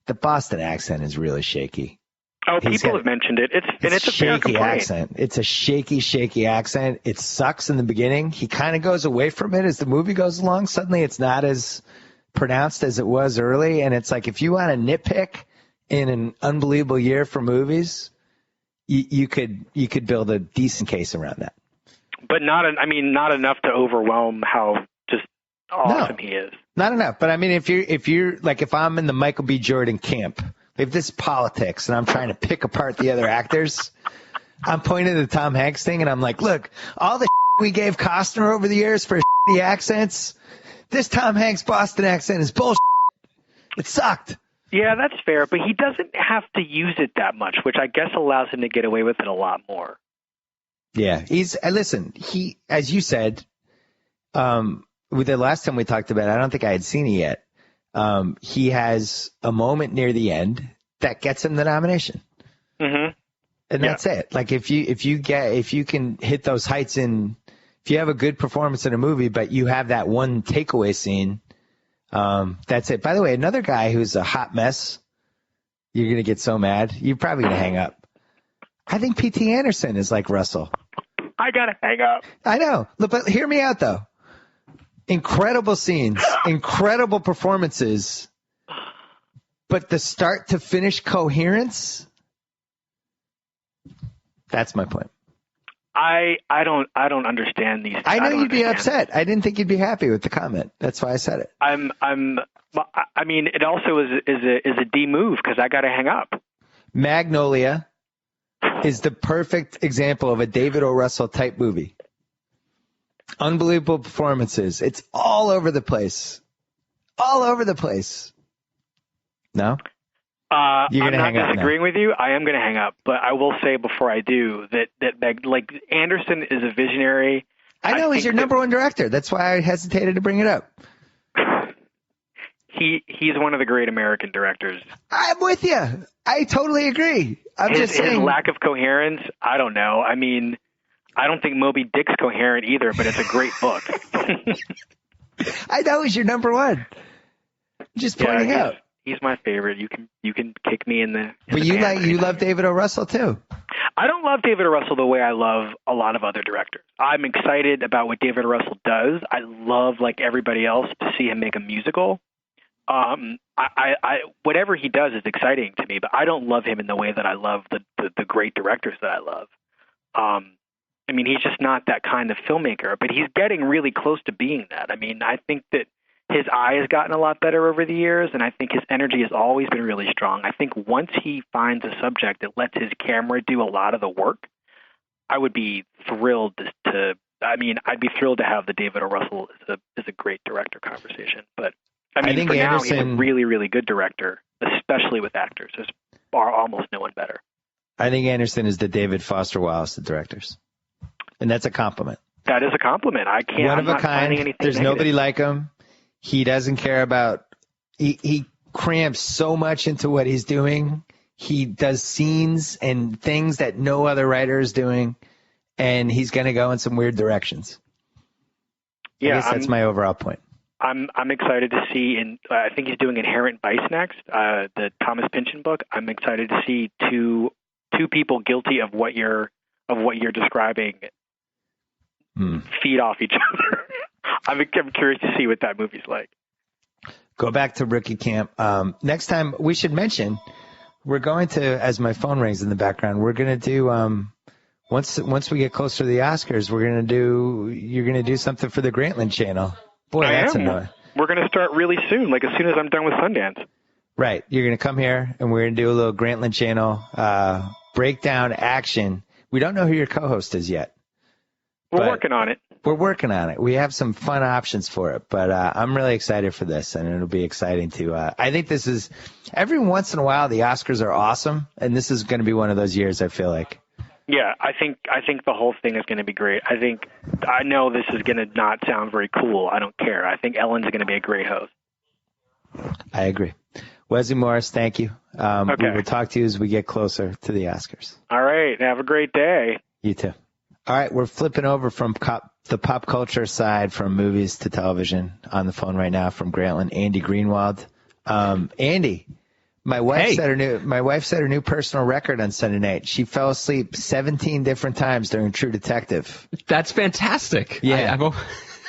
the Boston accent is really shaky. Oh, people have mentioned it. It's a shaky accent. It's a shaky accent. It sucks in the beginning. He kind of goes away from it as the movie goes along. Suddenly, it's not as pronounced as it was early, and it's like if you want to nitpick in an unbelievable year for movies, you could build a decent case around that. But not enough to overwhelm how just awesome he is. Not enough. But I mean, if you're like, if I'm in the Michael B. Jordan camp, if this is politics and I'm trying to pick apart the other actors, I'm pointing to the Tom Hanks thing and I'm like, look, all the we gave Costner over the years for shitty accents, this Tom Hanks Boston accent is bullshit. It sucked. Yeah, that's fair. But he doesn't have to use it that much, which I guess allows him to get away with it a lot more. Yeah, he, as you said, with the last time we talked about it, I don't think I had seen it yet. He has a moment near the end that gets him the nomination. Mm-hmm. And that's it. Like if you can hit those heights if you have a good performance in a movie, but you have that one takeaway scene, that's it. By the way, another guy who's a hot mess, you're going to get so mad. You're probably going to hang up. I think P.T. Anderson is like Russell. I got to hang up. I know. Look, but hear me out, though. Incredible scenes, incredible performances, but the start to finish coherence, that's my point. I don't understand these. I know you'd be upset. I didn't think you'd be happy with the comment. That's why I said it. I mean, it also is a D move because I got to hang up. Magnolia is the perfect example of a David O. Russell type movie. Unbelievable performances. It's all over the place. All over the place. No? I'm not disagreeing with you. I am going to hang up. But I will say before I do that like Anderson is a visionary. I know he's your number one director. That's why I hesitated to bring it up. He's one of the great American directors. I'm with you. I totally agree. Just saying. His lack of coherence, I don't know. I mean, I don't think Moby Dick's coherent either, but it's a great book. I know he's your number one. Just pointing out. He's my favorite. You can kick me in the. But you love David O. Russell too. I don't love David O. Russell the way I love a lot of other directors. I'm excited about what David O. Russell does. I love, like everybody else, to see him make a musical. Whatever he does is exciting to me, but I don't love him in the way that I love the great directors that I love. I mean, he's just not that kind of filmmaker, but he's getting really close to being that. I mean, I think that his eye has gotten a lot better over the years, and I think his energy has always been really strong. I think once he finds a subject that lets his camera do a lot of the work, I would be thrilled I'd be thrilled to have the David O. Russell is a great director conversation. But I think for now, he's a really, really good director, especially with actors. There's almost no one better. I think Anderson is the David Foster Wallace of directors. And that's a compliment. That is a compliment. I can't. One of a kind. There's negative. Nobody like him. He doesn't care about. He cramps so much into what he's doing. He does scenes and things that no other writer is doing, and he's going to go in some weird directions. Yeah, I guess that's my overall point. I'm excited to see, and I think he's doing Inherent Vice next, the Thomas Pynchon book. I'm excited to see two people guilty of what you're describing feed off each other. I'm curious to see what that movie's like. Go back to rookie camp. Next time we should mention we're going to, as my phone rings in the background, we're going to do once we get closer to the Oscars, you're going to do something for the Grantland channel. Boy, that's annoying. We're going to start really soon, like as soon as I'm done with Sundance. Right. You're going to come here and we're going to do a little Grantland channel breakdown action. We don't know who your co-host is yet. We're working on it. We're working on it. We have some fun options for it, but I'm really excited for this, and it'll be exciting to. I think this is every once in a while the Oscars are awesome, and this is going to be one of those years. I feel like. Yeah, I think the whole thing is going to be great. I know this is going to not sound very cool. I don't care. I think Ellen's going to be a great host. I agree. Wesley Morris, thank you. Okay. We will talk to you as we get closer to the Oscars. All right. Have a great day. You too. All right, we're flipping over from the pop culture side from movies to television. On the phone right now from Grantland, Andy Greenwald. Andy, my wife set her new personal record on Sunday night. She fell asleep 17 different times during True Detective. That's fantastic. Yeah,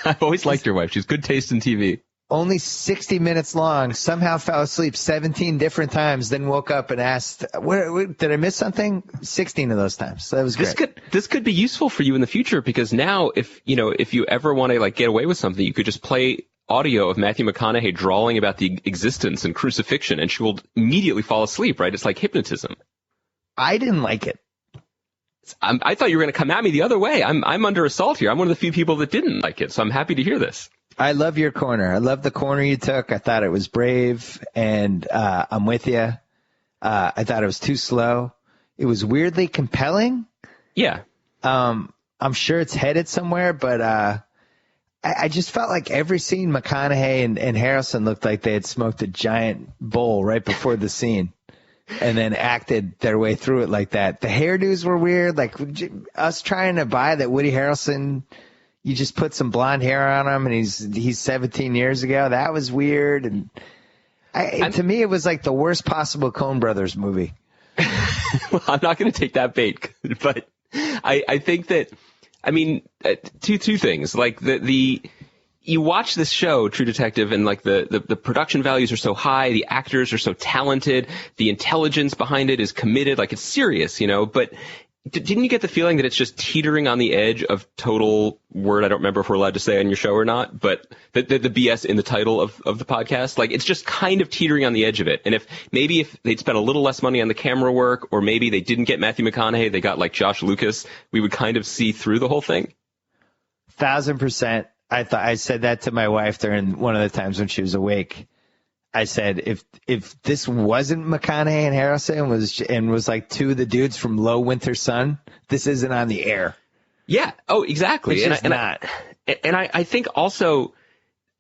I've always liked your wife. She's good taste in TV. Only 60 minutes long, somehow fell asleep 17 different times, then woke up and asked, did I miss something? 16 of those times. So that was great. This could be useful for you in the future, because now if you ever want to like get away with something, you could just play audio of Matthew McConaughey drawling about the existence and crucifixion, and she will immediately fall asleep, right? It's like hypnotism. I didn't like it. I thought you were going to come at me the other way. I'm under assault here. I'm one of the few people that didn't like it, so I'm happy to hear this. I love your corner. I love the corner you took. I thought it was brave, and I'm with you. I thought it was too slow. It was weirdly compelling. Yeah. I'm sure it's headed somewhere, but I just felt like every scene McConaughey and Harrelson looked like they had smoked a giant bowl right before the scene and then acted their way through it like that. The hairdos were weird. Like us trying to buy that Woody Harrelson – you just put some blonde hair on him, and he's 17 years ago. That was weird, and to me, it was like the worst possible Coen Brothers movie. Well, I'm not going to take that bait, but I think that, I mean, two things. Like you watch this show, True Detective, and like the production values are so high, the actors are so talented, the intelligence behind it is committed, like it's serious, but. Didn't you get the feeling that it's just teetering on the edge of total word? I don't remember if we're allowed to say on your show or not, but the BS in the title of the podcast, like it's just kind of teetering on the edge of it. And if they'd spent a little less money on the camera work, or maybe they didn't get Matthew McConaughey, they got like Josh Lucas, we would kind of see through the whole thing. 1,000%. I said that to my wife during one of the times when she was awake. I said, if this wasn't McConaughey and Harrelson was like two of the dudes from Low Winter Sun, this isn't on the air. Yeah. Oh, exactly. I think also,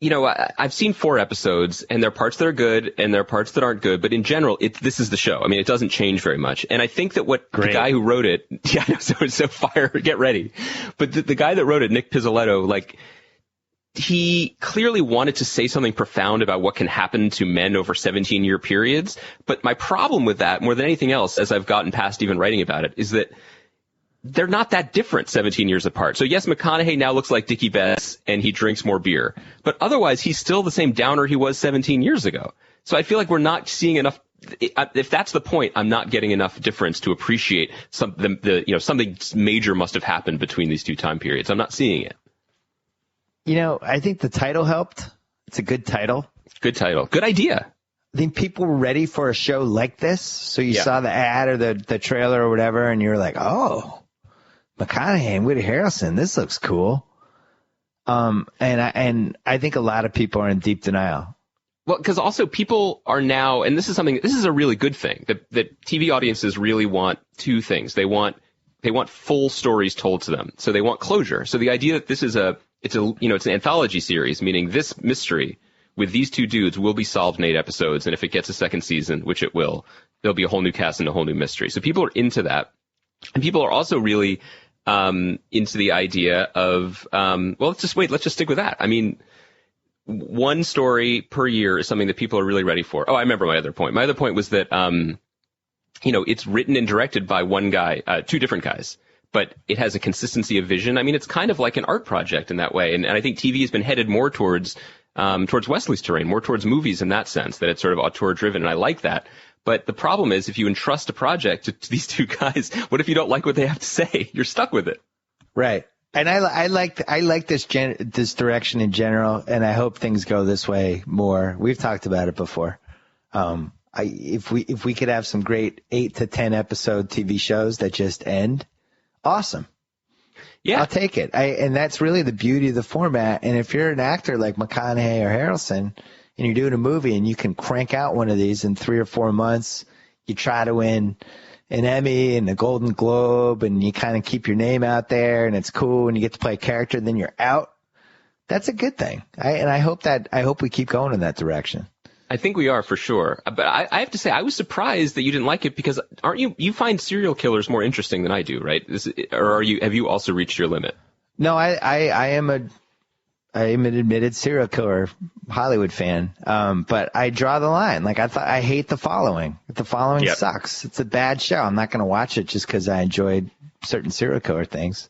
I've seen 4 episodes, and there are parts that are good and there are parts that aren't good. But in general, this is the show. I mean, it doesn't change very much. And I think that the guy who wrote it, so fire, get ready. But the guy that wrote it, Nick Pizzoletto, like, he clearly wanted to say something profound about what can happen to men over 17-year periods. But my problem with that, more than anything else, as I've gotten past even writing about it, is that they're not that different 17 years apart. So yes, McConaughey now looks like Dickie Betts and he drinks more beer. But otherwise, he's still the same downer he was 17 years ago. So I feel like we're not seeing enough. If that's the point, I'm not getting enough difference to appreciate something major must have happened between these two time periods. I'm not seeing it. I think the title helped. It's a good title. Good title. Good idea. I think people were ready for a show like this. So you saw the ad or the trailer or whatever, and you were like, oh, McConaughey and Woody Harrelson, this looks cool. And I think a lot of people are in deep denial. Well, because also people are now, and this is a really good thing, that TV audiences really want two things. They want full stories told to them. So they want closure. So the idea that this is it's an anthology series, meaning this mystery with these two dudes will be solved in 8 episodes. And if it gets a second season, which it will, there'll be a whole new cast and a whole new mystery. So people are into that. And people are also really into the idea of, let's just stick with that. I mean, one story per year is something that people are really ready for. Oh, I remember my other point. My other point was that, it's written and directed by one guy, 2 different guys. but it has a consistency of vision. I mean, it's kind of like an art project in that way. And I think TV has been headed more towards Wesley's terrain, more towards movies in that sense, that it's sort of auteur driven. And I like that. But the problem is, if you entrust a project to these two guys, what if you don't like what they have to say? You're stuck with it. Right. And I like this direction in general, and I hope things go this way more. We've talked about it before. If we could have some great 8 to 10 episode TV shows that just end, awesome. Yeah, I'll take it. And that's really the beauty of the format. And if you're an actor like McConaughey or Harrelson, and you're doing a movie and you can crank out one of these in 3 or 4 months, you try to win an Emmy and a Golden Globe, and you kind of keep your name out there, and it's cool, and you get to play a character, and then you're out. That's a good thing. I hope we keep going in that direction. I think we are, for sure. But I have to say, I was surprised that you didn't like it, because you find serial killers more interesting than I do, right? Have you also reached your limit? No, I am an admitted serial killer Hollywood fan. But I draw the line. Like, I hate The Following. The Following sucks. It's a bad show. I'm not going to watch it just because I enjoyed certain serial killer things.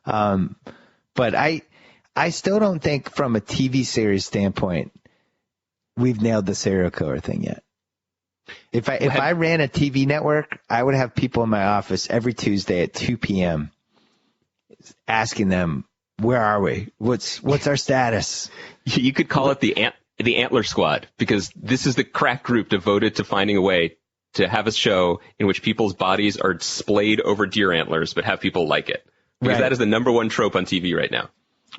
But I still don't think from a TV series standpoint, we've nailed the serial killer thing yet. If I ran a TV network, I would have people in my office every Tuesday at 2 p.m. asking them, where are we? What's our status? You could call it the Antler Squad, because this is the crack group devoted to finding a way to have a show in which people's bodies are splayed over deer antlers, but have people like it. Because that is the number one trope on TV right now.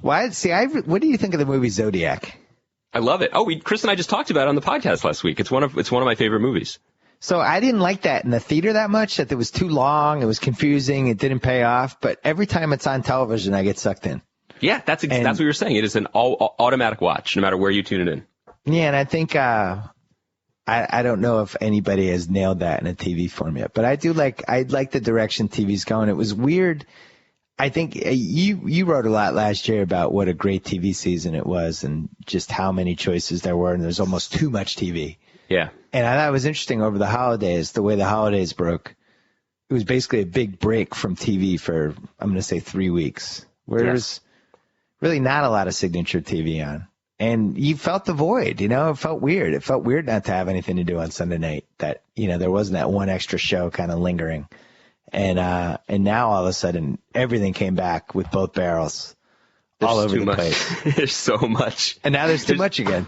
Why? See, what do you think of the movie Zodiac? I love it. Oh, Chris and I just talked about it on the podcast last week. It's one of my favorite movies. So I didn't like that in the theater that much, that it was too long, it was confusing, it didn't pay off. But every time it's on television, I get sucked in. Yeah, that's what you were saying. It is an automatic watch, no matter where you tune it in. Yeah, and I think I don't know if anybody has nailed that in a TV form yet, but I like the direction TV's going. It was weird. I think you wrote a lot last year about what a great TV season it was, and just how many choices there were, and there's almost too much TV. Yeah. And I thought it was interesting over the holidays, the way the holidays broke. It was basically a big break from TV for, I'm going to say, 3 weeks, where there's really not a lot of signature TV on. And you felt the void, it felt weird. It felt weird not to have anything to do on Sunday night, that, there wasn't that one extra show kind of lingering. And now all of a sudden everyththing came back with both barrels all over the place. There's so much. And now there's too much again.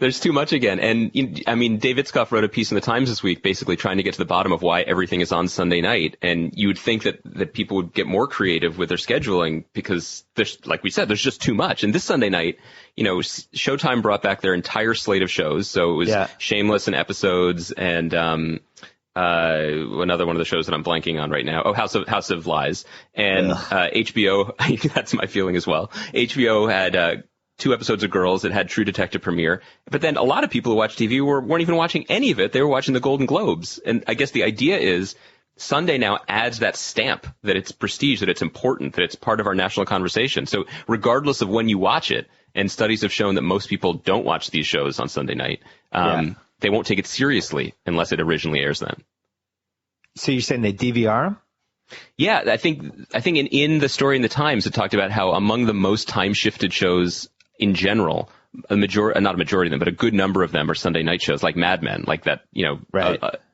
There's too much again. And Dave Itzkoff wrote a piece in the Times this week basically trying to get to the bottom of why everything is on Sunday night. And you would think that people would get more creative with their scheduling, because there's, like we said, there's just too much. And this Sunday night, Showtime brought back their entire slate of shows. So it was Shameless and Episodes, and another one of the shows that I'm blanking on right now. Oh, House of Lies. And HBO, that's my feeling as well. HBO had 2 episodes of Girls. It had True Detective premiere. But then a lot of people who watch TV weren't even watching any of it. They were watching the Golden Globes. And I guess the idea is Sunday now adds that stamp, that it's prestige, that it's important, that it's part of our national conversation. So regardless of when you watch it, and studies have shown that most people don't watch these shows on Sunday night, they won't take it seriously unless it originally airs then. So you're saying they DVR them? Yeah, I think in the story in the Times, it talked about how among the most time-shifted shows in general, not a majority of them, but a good number of them are Sunday night shows, like Mad Men, like that.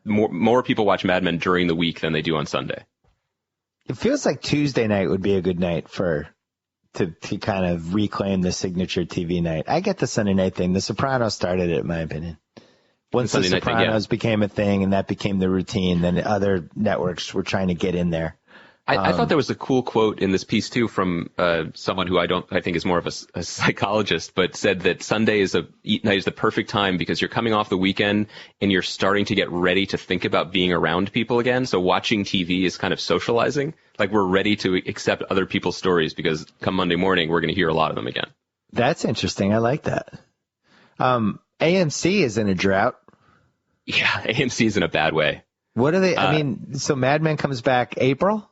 More people watch Mad Men during the week than they do on Sunday. It feels like Tuesday night would be a good night to kind of reclaim the signature TV night. I get the Sunday night thing. The Sopranos started it, in my opinion. Once the Sopranos became a thing and that became the routine, then other networks were trying to get in there. I thought there was a cool quote in this piece too from someone who I think is more of a psychologist, but said that Sunday night is the perfect time because you're coming off the weekend and you're starting to get ready to think about being around people again. So watching TV is kind of socializing. Like, we're ready to accept other people's stories because come Monday morning, we're going to hear a lot of them again. That's interesting. I like that. AMC is in a drought. Yeah, AMC is in a bad way. What are they? So Mad Men comes back April?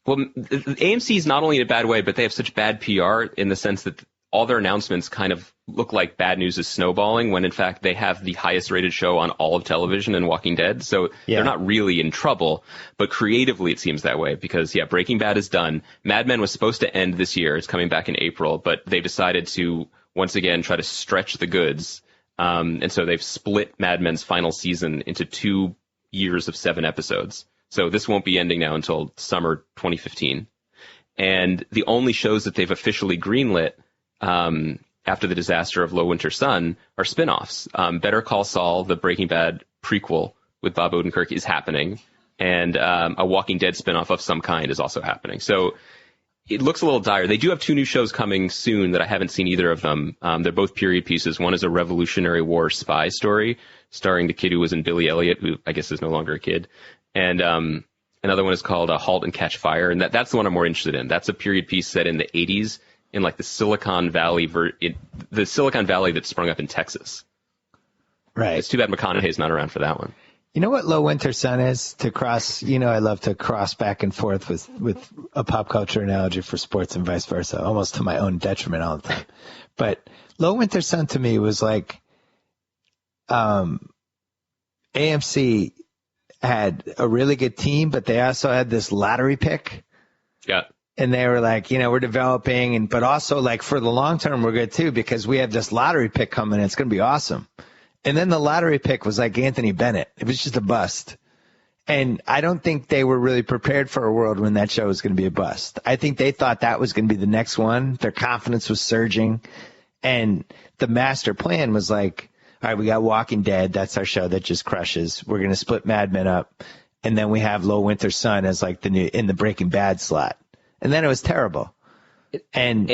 Well, AMC is not only in a bad way, but they have such bad PR in the sense that all their announcements kind of look like bad news is snowballing, when in fact they have the highest rated show on all of television in Walking Dead. So they're not really in trouble, but creatively it seems that way because Breaking Bad is done. Mad Men was supposed to end this year. It's coming back in April, but they decided to once again try to stretch the goods. And so they've split Mad Men's final season into 2 years of 7 episodes. So this won't be ending now until summer 2015. And the only shows that they've officially greenlit after the disaster of Low Winter Sun are spinoffs. Better Call Saul, the Breaking Bad prequel with Bob Odenkirk, is happening, and a Walking Dead spinoff of some kind is also happening. So it looks a little dire. They do have 2 new shows coming soon that I haven't seen either of them. They're both period pieces. One is a Revolutionary War spy story starring the kid who was in Billy Elliot, who I guess is no longer a kid, and another one is called Halt and Catch Fire, and that's the one I'm more interested in. That's a period piece set in the 80s. In like the Silicon Valley, the Silicon Valley that sprung up in Texas. Right. It's too bad McConaughey's not around for that one. You know what Low Winter Sun is? To cross, I love to cross back and forth with a pop culture analogy for sports and vice versa, almost to my own detriment all the time. But Low Winter Sun to me was like, AMC had a really good team, but they also had this lottery pick. Yeah. And they were like, we're developing, but also like for the long term, we're good too, because we have this lottery pick coming. It's going to be awesome. And then the lottery pick was like Anthony Bennett. It was just a bust. And I don't think they were really prepared for a world when that show was going to be a bust. I think they thought that was going to be the next one. Their confidence was surging. And the master plan was like, all right, we got Walking Dead. That's our show that just crushes. We're going to split Mad Men up. And then we have Low Winter Sun as like in the Breaking Bad slot. And then it was terrible. And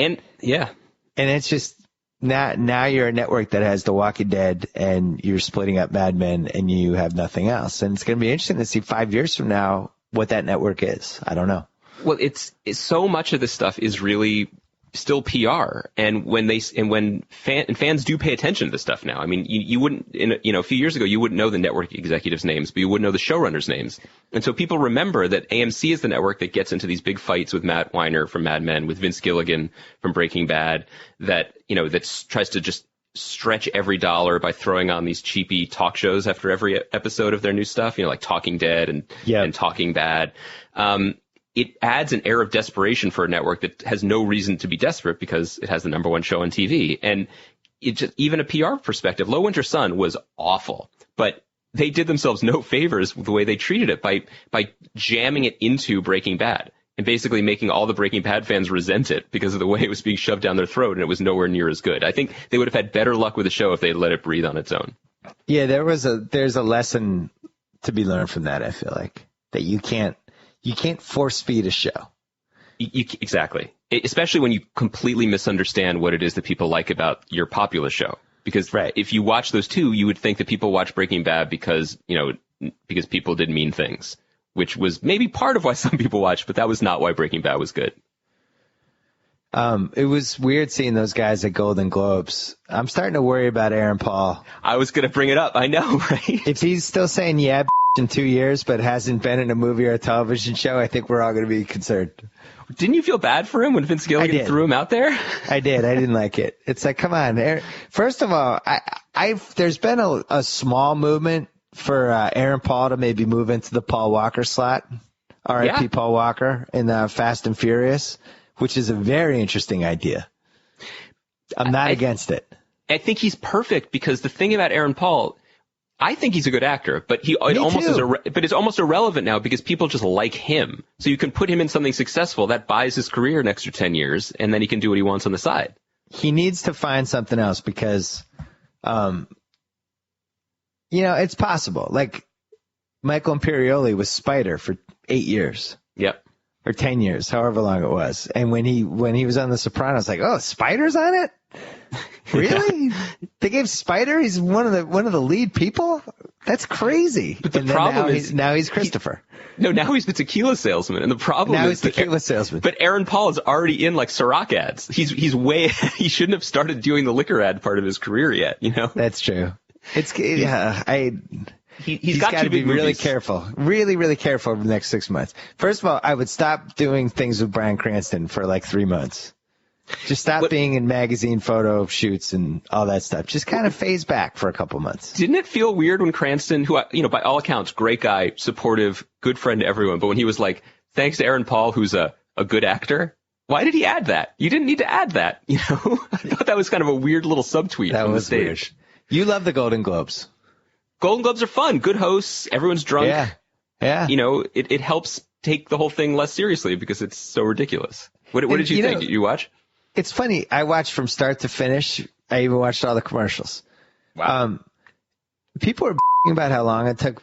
it's just now you're a network that has The Walking Dead and you're splitting up Mad Men and you have nothing else. And it's going to be interesting to see 5 years from now what that network is. I don't know. Well, it's so much of this stuff is really still PR, and when fans do pay attention to this stuff now. I mean, you wouldn't, a few years ago, you wouldn't know the network executives' names, but you wouldn't know the showrunners' names. And so people remember that AMC is the network that gets into these big fights with Matt Weiner from Mad Men, with Vince Gilligan from Breaking Bad, that tries to just stretch every dollar by throwing on these cheapy talk shows after every episode of their new stuff, like Talking Dead and Talking Bad. It adds an air of desperation for a network that has no reason to be desperate because it has the number one show on TV. And even a PR perspective, Low Winter Sun was awful, but they did themselves no favors with the way they treated it by jamming it into Breaking Bad and basically making all the Breaking Bad fans resent it because of the way it was being shoved down their throat, and it was nowhere near as good. I think they would have had better luck with the show if they had let it breathe on its own. Yeah, there's a lesson to be learned from that, I feel like, that you can't force feed a show. Exactly. Especially when you completely misunderstand what it is that people like about your popular show. Because if you watch those two, you would think that people watch Breaking Bad because people did mean things, which was maybe part of why some people watched, but that was not why Breaking Bad was good. It was weird seeing those guys at Golden Globes. I'm starting to worry about Aaron Paul. I was going to bring it up. I know, right? If he's still saying in 2 years, but hasn't been in a movie or a television show, I think we're all going to be concerned. Didn't you feel bad for him when Vince Gilligan threw him out there? I did. I didn't like it. It's like, come on. First of all, there's been a small movement for Aaron Paul to maybe move into the Paul Walker slot. R.I.P. Paul Walker in Fast and Furious, which is a very interesting idea. I'm not against it. I think he's perfect because the thing about Aaron Paul, I think he's a good actor, but it's almost irrelevant now because people just like him. So you can put him in something successful that buys his career an extra 10 years, and then he can do what he wants on the side. He needs to find something else because, it's possible. Like Michael Imperioli was Spider for 8 years. Yep. Or 10 years, however long it was. And when he was on The Sopranos, like, oh, Spider's on it? Really? They gave Spider? He's one of the lead people? That's crazy. But the problem is now he's Christopher. Now he's the tequila salesman, and the problem is tequila salesman. But Aaron Paul is already in like Ciroc ads. He's way ahead. He shouldn't have started doing the liquor ad part of his career yet. That's true. He's got to be really careful, really, really careful over the next 6 months. First of all, I would stop doing things with Bryan Cranston for like 3 months. Just stop being in magazine photo shoots and all that stuff. Just kind of phase back for a couple months. Didn't it feel weird when Cranston, who, by all accounts, great guy, supportive, good friend to everyone, but when he was like, thanks to Aaron Paul, who's a good actor, why did he add that? You didn't need to add that, I thought that was kind of a weird little subtweet from the stage. Weird. You love the Golden Globes. Golden Globes are fun. Good hosts. Everyone's drunk. Yeah. It helps take the whole thing less seriously because it's so ridiculous. What did you think? Did you watch? It's funny. I watched from start to finish. I even watched all the commercials. Wow. People are about how long it took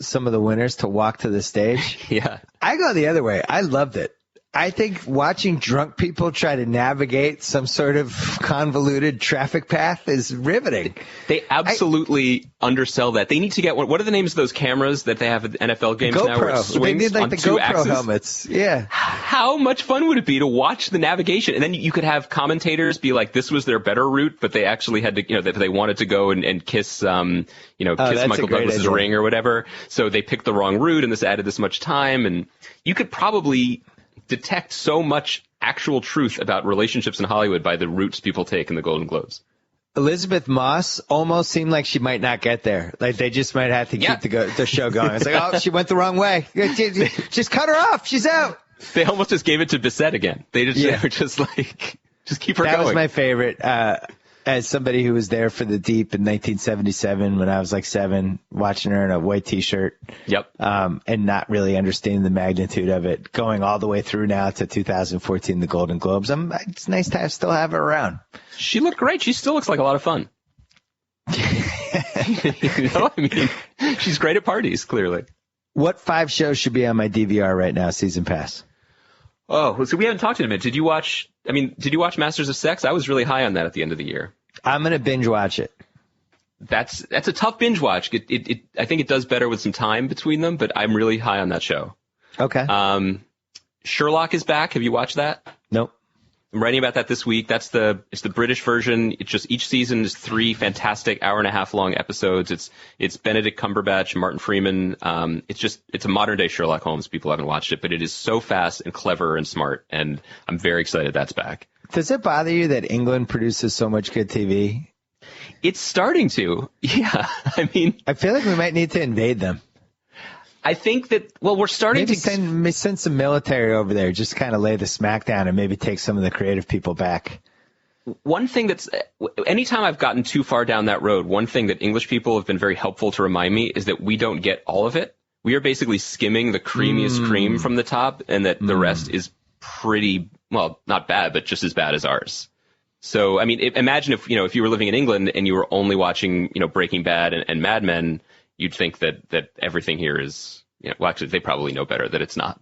some of the winners to walk to the stage. Yeah. I go the other way. I loved it. I think watching drunk people try to navigate some sort of convoluted traffic path is riveting. They absolutely undersell that. They need to get what are the names of those cameras that they have at NFL games now where it swings they need like on the two GoPro axes? helmets. Yeah. How much fun would it be to watch the navigation? And then you could have commentators be like, this was their better route, but they actually had to, that they wanted to go and kiss, kiss Michael Douglas's ring or whatever. So they picked the wrong route and this added this much time. And you could probably detect so much actual truth about relationships in Hollywood by the routes people take in the Golden Globes. Elizabeth Moss almost seemed like she might not get there. Like they just might have to keep the show going. It's like, oh, she went the wrong way. Just cut her off. She's out. They almost just gave it to Bissett again. They were just like, just keep her going. That was my favorite. As somebody who was there for the Deep in 1977 when I was like 7, watching her in a white T-shirt. Yep. And not really understanding the magnitude of it, going all the way through now to 2014, the Golden Globes. It's nice to still have her around. She looked great. She still looks like a lot of fun. She's great at parties, clearly. What 5 shows should be on my DVR right now, season pass? Oh, so we haven't talked in a minute. Did you watch Masters of Sex? I was really high on that at the end of the year. I'm going to binge watch it. That's a tough binge watch. I think it does better with some time between them, but I'm really high on that show. Okay. Sherlock is back. Have you watched that? Nope. I'm writing about that this week. It's the British version. It's just each season is 3 fantastic hour-and-a-half long episodes. It's Benedict Cumberbatch, Martin Freeman. It's a modern day Sherlock Holmes. People haven't watched it, but it is so fast and clever and smart, and I'm very excited that's back. Does it bother you that England produces so much good TV? It's starting to. Yeah. I feel like we might need to invade them. I think that, we're starting maybe to send some military over there, just kind of lay the smackdown and maybe take some of the creative people back. One thing anytime I've gotten too far down that road, one thing that English people have been very helpful to remind me is that we don't get all of it. We are basically skimming the creamiest cream from the top, and that the rest is pretty, not bad, but just as bad as ours. So, imagine if you were living in England and you were only watching, Breaking Bad and Mad Men, you'd think that everything here is, actually they probably know better that it's not,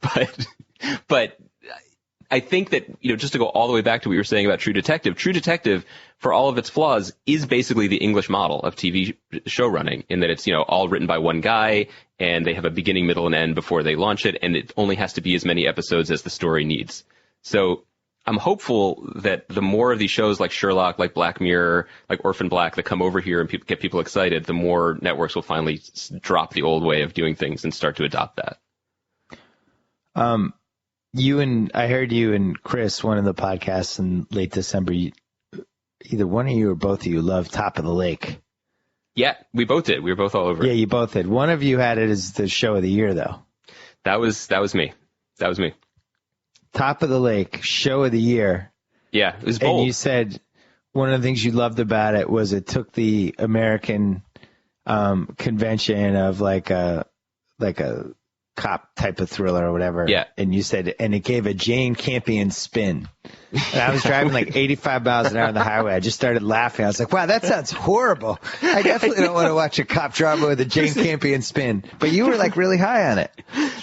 but I think that, just to go all the way back to what you were saying about True Detective, for all of its flaws, is basically the English model of TV show running, in that it's, all written by one guy, and they have a beginning, middle, and end before they launch it, and it only has to be as many episodes as the story needs. So I'm hopeful that the more of these shows like Sherlock, like Black Mirror, like Orphan Black that come over here and get people excited, the more networks will finally drop the old way of doing things and start to adopt that. I heard you and Chris, one of the podcasts in late December, either one of you or both of you loved Top of the Lake. Yeah, we both did. We were both all over it. Yeah, you both did. One of you had it as the show of the year, though. That was me. That was me. Top of the Lake, show of the year. Yeah, it was bold. And you said one of the things you loved about it was it took the American convention of like a cop type of thriller or whatever. Yeah. And you said, and it gave a Jane Campion spin. And I was driving like 85 miles an hour on the highway. I just started laughing. I was like, wow, that sounds horrible. I definitely don't want to watch a cop drama with a Jane Campion spin. But you were like really high on it.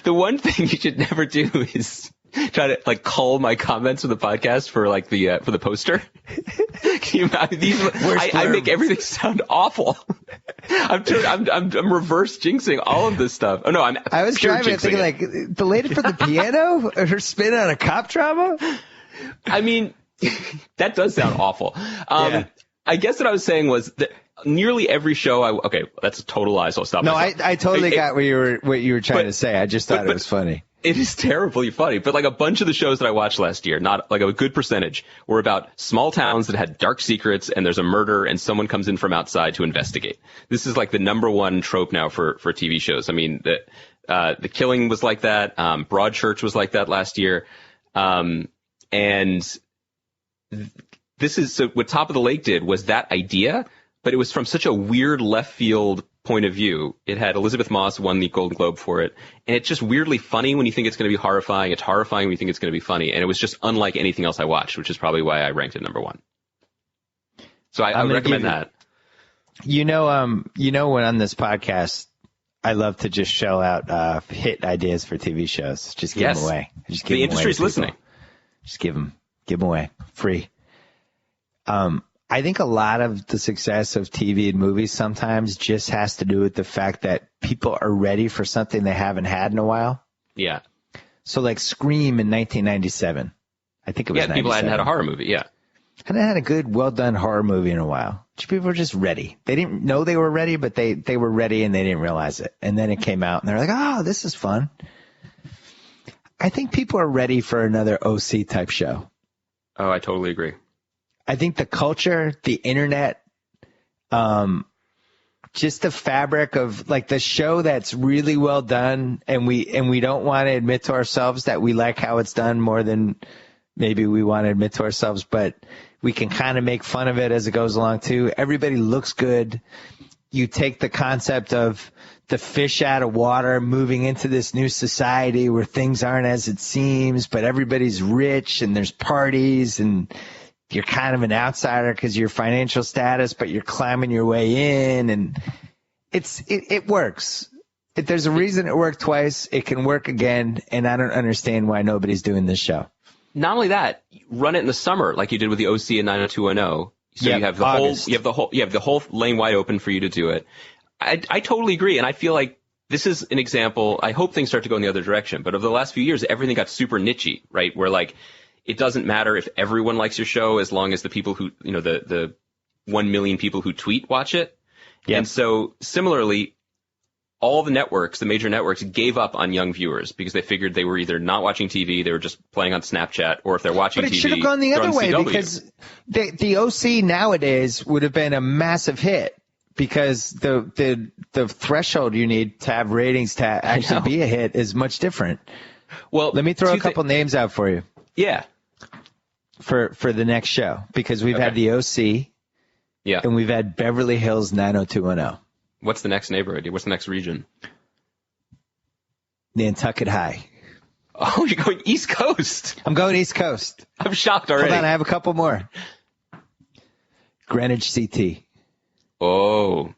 The one thing you should never do is try to like cull my comments for the podcast for like for the poster. Can you imagine these? I make everything sound awful. I'm reverse jinxing all of this stuff. Oh no, I was driving thinking like the lady from the piano, her spin on a cop drama. That does sound awful. Yeah. I guess what I was saying was that nearly every show okay, that's a total lie, so I'll stop. No, I totally got what you were trying to say. I just thought it was funny. It is terribly funny, but like a bunch of the shows that I watched last year, not like a good percentage, were about small towns that had dark secrets and there's a murder and someone comes in from outside to investigate. This is like the number one trope now for TV shows. I mean, The Killing was like that. Broadchurch was like that last year. And this is, so what Top of the Lake did was that idea, but it was from such a weird left field point of view. It had Elizabeth Moss won the Golden Globe for it, and it's just weirdly funny when you think it's going to be horrifying. It's horrifying when you think it's going to be funny, and it was just unlike anything else I watched, which is probably why I ranked it number one. So I would recommend that. You know, when on this podcast, I love to just shell out hit ideas for TV shows. Just give them away. Just give the industry's listening. Just give them away free. I think a lot of the success of TV and movies sometimes just has to do with the fact that people are ready for something they haven't had in a while. Yeah. So like Scream in 1997. I think it was 97. People hadn't had a horror movie, yeah. Hadn't had a good, well-done horror movie in a while. People were just ready. They didn't know they were ready, but they were ready and they didn't realize it. And then it came out and they're like, oh, this is fun. I think people are ready for another OC type show. Oh, I totally agree. I think the culture, the internet, just the fabric of like the show that's really well done, and we don't want to admit to ourselves that we like how it's done more than maybe we want to admit to ourselves, but we can kind of make fun of it as it goes along too. Everybody looks good. You take the concept of the fish out of water moving into this new society where things aren't as it seems, but everybody's rich and there's parties and you're kind of an outsider because of your financial status, but you're climbing your way in, and it works. If there's a reason it worked twice, it can work again, and I don't understand why nobody's doing this show. Not only that, run it in the summer like you did with the OC and 90210. So yep, you have the whole lane wide open for you to do it. I totally agree, and I feel like this is an example. I hope things start to go in the other direction, but over the last few years, everything got super nichey, right? Where like it doesn't matter if everyone likes your show as long as the people who, the 1 million people who tweet watch it. Yep. And so similarly, all the networks, the major networks, gave up on young viewers because they figured they were either not watching TV, they were just playing on Snapchat, or if they're watching TV, but it should have gone the other way CW. Because the OC nowadays would have been a massive hit because the threshold you need to have ratings to actually be a hit is much different. Well, let me throw a couple names out for you. Yeah. For the next show, because we've had the OC, yeah, and we've had Beverly Hills 90210. What's the next neighborhood? What's the next region? Nantucket High. Oh, you're going East Coast. I'm going East Coast. I'm shocked already. Hold on, I have a couple more. Greenwich CT. Oh,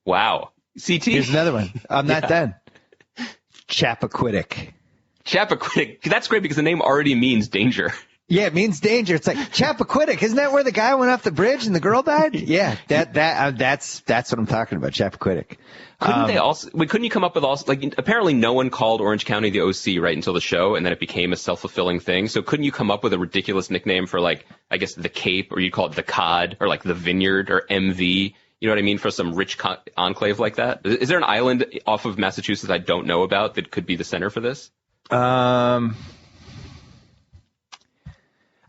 wow. CT. Here's another one. I'm not done. Chappaquiddick. Chappaquiddick. That's great because the name already means danger. Yeah, it means danger. It's like Chappaquiddick. Isn't that where the guy went off the bridge and the girl died? Yeah, that's what I'm talking about. Chappaquiddick. Couldn't you come up with apparently no one called Orange County the OC right until the show, and then it became a self-fulfilling thing. So couldn't you come up with a ridiculous nickname for like, I guess the Cape, or you'd call it the Cod, or like the Vineyard, or MV? You know what I mean? For some rich enclave like that. Is there an island off of Massachusetts I don't know about that could be the center for this?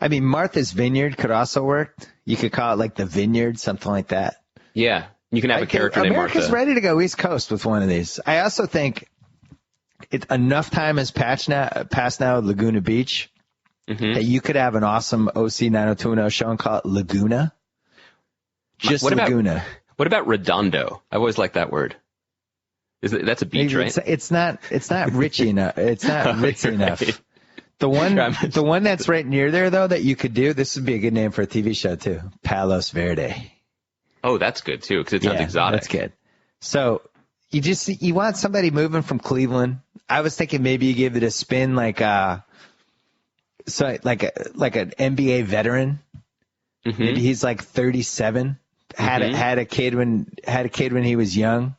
I mean, Martha's Vineyard could also work. You could call it like the Vineyard, something like that. Yeah. You can have a character named Martha. America's ready to go East Coast with one of these. I also think enough time has passed now at Laguna Beach that you could have an awesome OC 90210 show and call it Laguna. Just Laguna. What about Redondo? I always like that word. That's a beach, right? It's not rich enough. It's not ritzy enough. The one that's right near there, though, that you could do, this would be a good name for a TV show, too. Palos Verde. Oh, that's good, too, because it sounds exotic. That's good. So you want somebody moving from Cleveland. I was thinking maybe you give it a spin like an NBA veteran. Mm-hmm. Maybe he's like 37. Had a kid when he was young.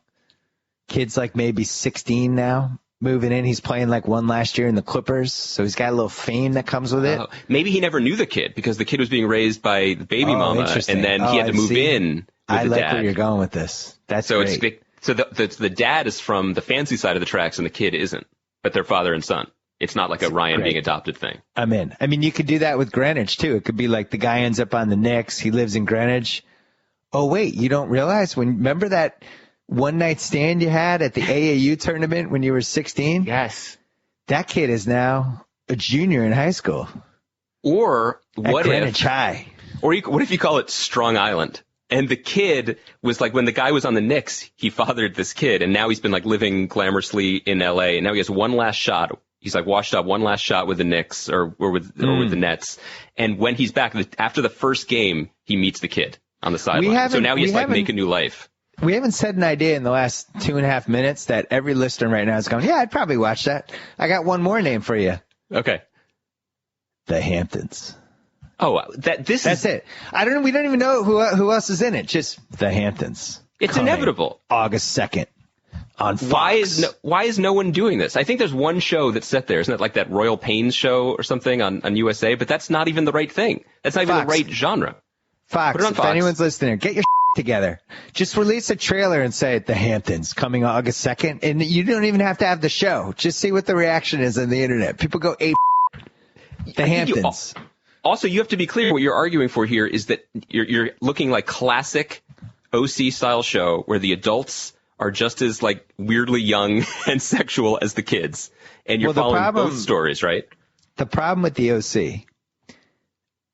Kid's like maybe 16 now. Moving in, he's playing like one last year in the Clippers, so he's got a little fame that comes with it. Maybe he never knew the kid because the kid was being raised by the baby mama, and then he had to move in with the dad. I like where you're going with this. That's great. So the dad is from the fancy side of the tracks, and the kid isn't, but they're father and son. It's not like a Ryan being adopted thing. I'm in. I mean, you could do that with Greenwich, too. It could be like the guy ends up on the Knicks. He lives in Greenwich. Oh, wait, you don't realize remember that one-night stand you had at the AAU tournament when you were 16? Yes. That kid is now a junior in high school. Or what if Greenwich High? Or what if you call it Strong Island? And the kid was like, when the guy was on the Knicks, he fathered this kid, and now he's been like living glamorously in LA, and now he has one last shot. He's like washed up one last shot with the Knicks or with the Nets. And when he's back after the first game, he meets the kid on the sideline. So now he's like make a new life. We haven't said an idea in the last 2.5 minutes that every listener right now is going, yeah, I'd probably watch that. I got one more name for you. Okay. The Hamptons. Oh, that's it. I don't know. We don't even know who else is in it. Just the Hamptons. It's inevitable. August 2nd on Fox. Why is no one doing this? I think there's one show that's set there. Isn't it like that Royal Pains show or something on USA? But that's not even the right thing. That's not even the right genre. Fox. Put it on Fox. If anyone's listening, get your together. Just release a trailer and say the Hamptons coming August 2nd. And you don't even have to have the show. Just see what the reaction is on the internet. People go ape. The Hamptons. Also, you have to be clear. What you're arguing for here is that you're looking like classic OC style show where the adults are just as like weirdly young and sexual as the kids, and you're following both stories, right? The problem with the OC,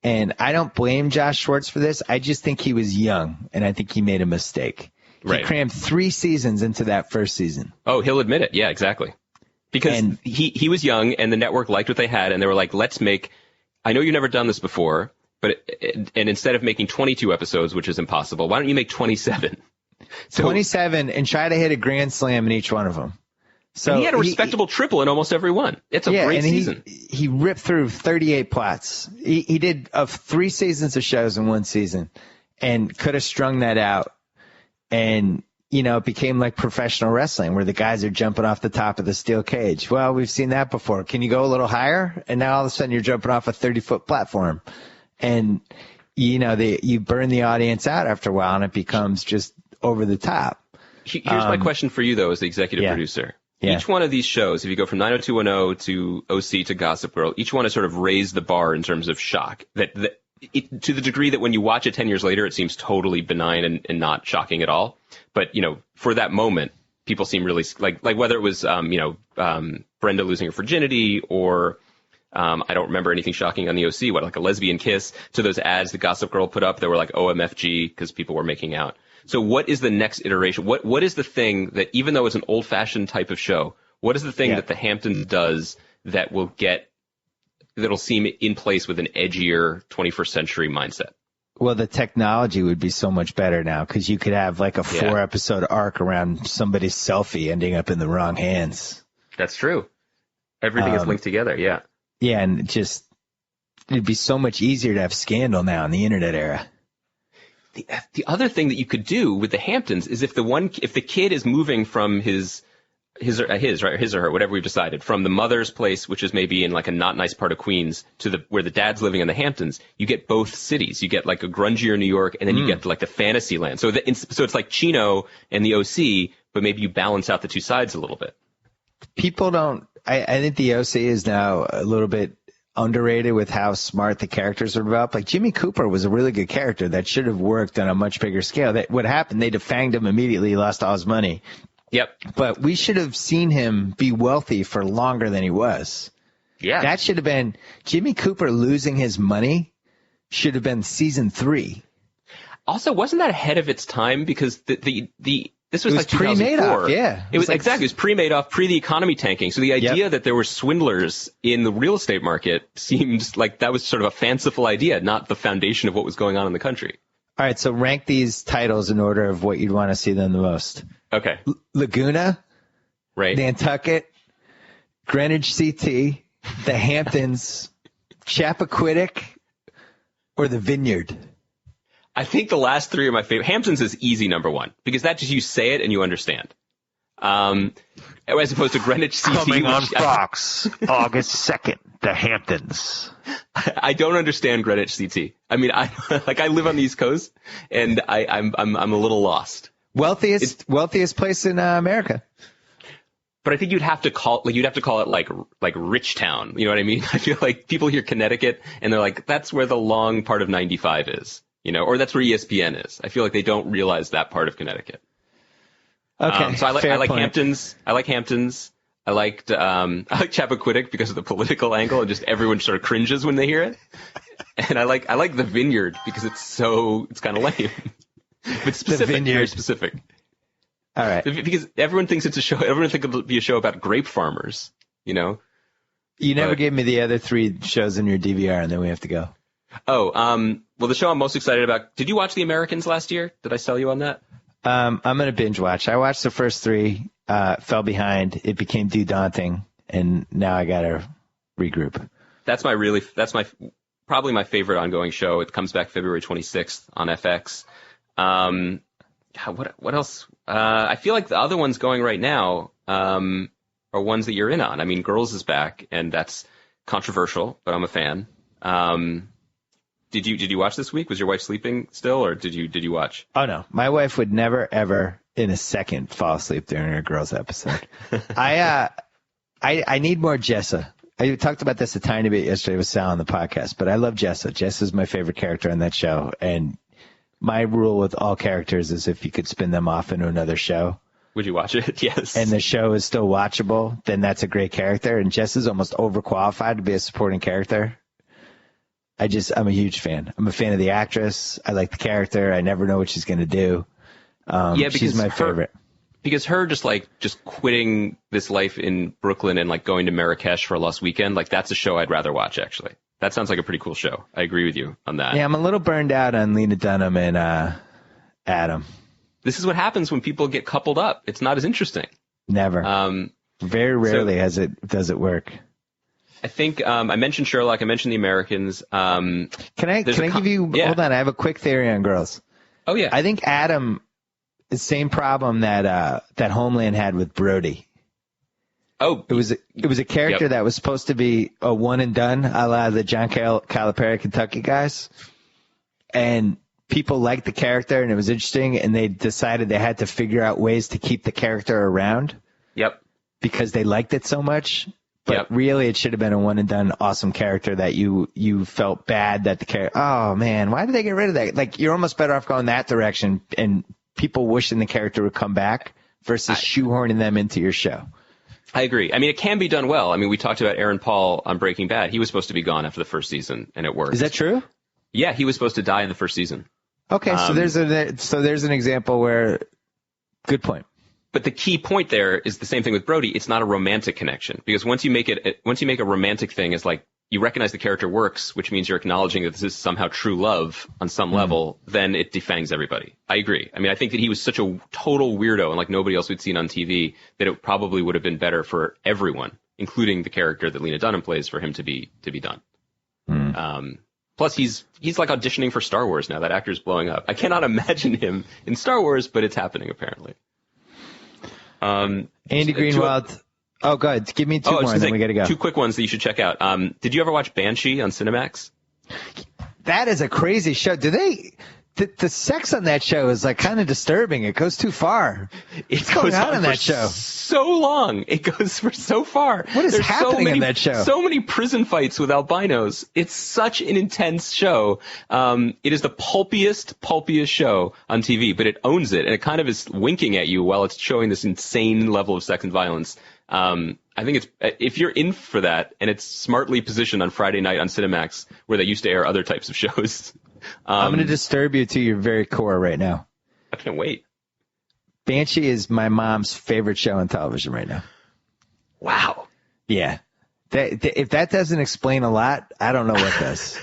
and I don't blame Josh Schwartz for this. I just think he was young, and I think he made a mistake. He crammed 3 seasons into that first season. Oh, he'll admit it. Yeah, exactly. Because he was young, and the network liked what they had, and they were like, let's make. I know you've never done this before, but instead of making 22 episodes, which is impossible, why don't you make 27? 27 and try to hit a grand slam in each one of them. So he had a respectable triple in almost every one. It's a great season. He ripped through 38 plots. He did 3 seasons of shows in one season and could have strung that out. And, it became like professional wrestling where the guys are jumping off the top of the steel cage. Well, we've seen that before. Can you go a little higher? And now all of a sudden you're jumping off a 30-foot platform. And, you burn the audience out after a while and it becomes just over the top. Here's my question for you, though, as the executive producer. Yeah. Each one of these shows, if you go from 90210 to OC to Gossip Girl, each one has sort of raised the bar in terms of shock. To the degree that when you watch it 10 years later, it seems totally benign and not shocking at all. But, for that moment, people seem really like whether it was, Brenda losing her virginity or I don't remember anything shocking on the OC, like a lesbian kiss, to those ads the Gossip Girl put up that were like OMFG because people were making out. So what is the next iteration? What is the thing that, even though it's an old-fashioned type of show, what is the thing that the Hamptons does that'll seem in place with an edgier 21st century mindset? Well, the technology would be so much better now because you could have like a 4-episode arc around somebody's selfie ending up in the wrong hands. That's true. Everything is linked together, yeah. Yeah, and it'd be so much easier to have scandal now in the internet era. The other thing that you could do with the Hamptons is if the kid is moving from his or her, whatever we've decided, from the mother's place, which is maybe in like a not nice part of Queens, to where the dad's living in the Hamptons, you get both cities. You get like a grungier New York, and then you get like the fantasy land. So it's like Chino and the OC, but maybe you balance out the two sides a little bit. People don't. I think the OC is now a little bit underrated with how smart the characters are developed. Like Jimmy Cooper was a really good character that should have worked on a much bigger scale. What happened? They defanged him immediately. He lost all his money. Yep. But we should have seen him be wealthy for longer than he was. Yeah. That should have been Jimmy Cooper losing his money should have been season 3. Also, wasn't that ahead of its time? Because this was like 2004. Pre-Madoff, yeah. It was exactly. It was pre-Madoff, pre the economy tanking. So the idea that there were swindlers in the real estate market seemed like that was sort of a fanciful idea, not the foundation of what was going on in the country. All right, so rank these titles in order of what you'd want to see them the most. Okay. Laguna, right? Nantucket, Greenwich CT, the Hamptons, Chappaquiddick, or the Vineyard. I think the last 3 are my favorite. Hamptons is easy number 1 because that just you say it and you understand. As opposed to Greenwich CT. Coming on Fox, August 2nd, the Hamptons. I don't understand Greenwich CT. I mean, I live on the East Coast and I'm a little lost. Wealthiest place in America. But I think you'd have to call it like Richtown. You know what I mean? I feel like people hear Connecticut and they're like, that's where the long part of 95 is, you know, or that's where ESPN is. I feel like they don't realize that part of Connecticut. Okay. So I like point. Hamptons. I like Hamptons. I like Chappaquiddick because of the political angle and just everyone sort of cringes when they hear it. And I like the Vineyard because it's kind of lame. But specific, very specific. All right. Because everyone thinks it's a show. Everyone thinks it'll be a show about grape farmers, you know? You never gave me the other 3 shows in your DVR, and then we have to go. Oh, well, the show I'm most excited about. Did you watch The Americans last year? Did I sell you on that? I'm going to binge watch. I watched the first 3, fell behind. It became too daunting, and now I got to regroup. That's probably my favorite ongoing show. It comes back February 26th on FX. What else? I feel like the other ones going right now are ones that you're in on. I mean, Girls is back, and that's controversial, but I'm a fan. Did you watch this week? Was your wife sleeping still, or did you watch? Oh no, my wife would never ever in a second fall asleep during a Girls episode. I need more Jessa. I talked about this a tiny bit yesterday with Sal on the podcast, but I love Jessa. Jessa's my favorite character on that show, and my rule with all characters is if you could spin them off into another show. Would you watch it? Yes. And the show is still watchable, then that's a great character. And Jess is almost overqualified to be a supporting character. I'm a huge fan. I'm a fan of the actress. I like the character. I never know what she's going to do. Because she's my favorite. Because her just quitting this life in Brooklyn and like going to Marrakesh for a lost weekend, like that's a show I'd rather watch actually. That sounds like a pretty cool show. I agree with you on that. Yeah, I'm a little burned out on Lena Dunham and Adam. This is what happens when people get coupled up. It's not as interesting. Never. Very rarely does it work. I think I mentioned Sherlock. I mentioned The Americans. Can I give you? Yeah. Hold on. I have a quick theory on Girls. Oh yeah. I think Adam, the same problem that Homeland had with Brody. Oh, it was a character that was supposed to be a one and done, a la the John Calipari Kentucky guys, and people liked the character and it was interesting, and they decided they had to figure out ways to keep the character around. Yep. Because they liked it so much, but really it should have been a one and done awesome character that you felt bad that the character. Oh man, why did they get rid of that? Like you're almost better off going that direction and people wishing the character would come back versus shoehorning them into your show. I agree. I mean, it can be done well. I mean, we talked about Aaron Paul on Breaking Bad. He was supposed to be gone after the first season, and it worked. Is that true? Yeah, he was supposed to die in the first season. Okay, so there's an example where. Good point. But the key point there is the same thing with Brody. It's not a romantic connection because once you make a romantic thing, it's like you recognize the character works, which means you're acknowledging that this is somehow true love on some level. Then it defangs everybody. I agree. I mean, I think that he was such a total weirdo and like nobody else we'd seen on TV that it probably would have been better for everyone, including the character that Lena Dunham plays, for him to be done. Plus, he's like auditioning for Star Wars now. That actor's blowing up. I cannot imagine him in Star Wars, but it's happening apparently. Andy Greenwald. Oh, go ahead. Give me two more, and then we got to go. Two quick ones that you should check out. Did you ever watch Banshee on Cinemax? That is a crazy show. The sex on that show is like kind of disturbing. It goes too far. What's going on in that show? So long. It goes for so far. What is happening in that show? So many prison fights with albinos. It's such an intense show. It is the pulpiest show on TV, but it owns it, and it kind of is winking at you while it's showing this insane level of sex and violence. I think if you're in for that, and it's smartly positioned on Friday night on Cinemax, where they used to air other types of shows. I'm going to disturb you to your very core right now. I can't wait. Banshee is my mom's favorite show on television right now. Wow. Yeah. If that doesn't explain a lot, I don't know what does.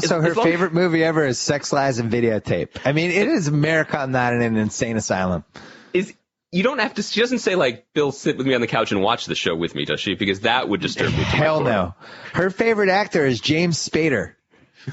Her favorite movie ever is Sex, Lies, and Videotape. I mean, it is America, not in an insane asylum. You don't have to. She doesn't say like, Bill, sit with me on the couch and watch the show with me, does she? Because that would disturb me. Hell no. Her favorite actor is James Spader.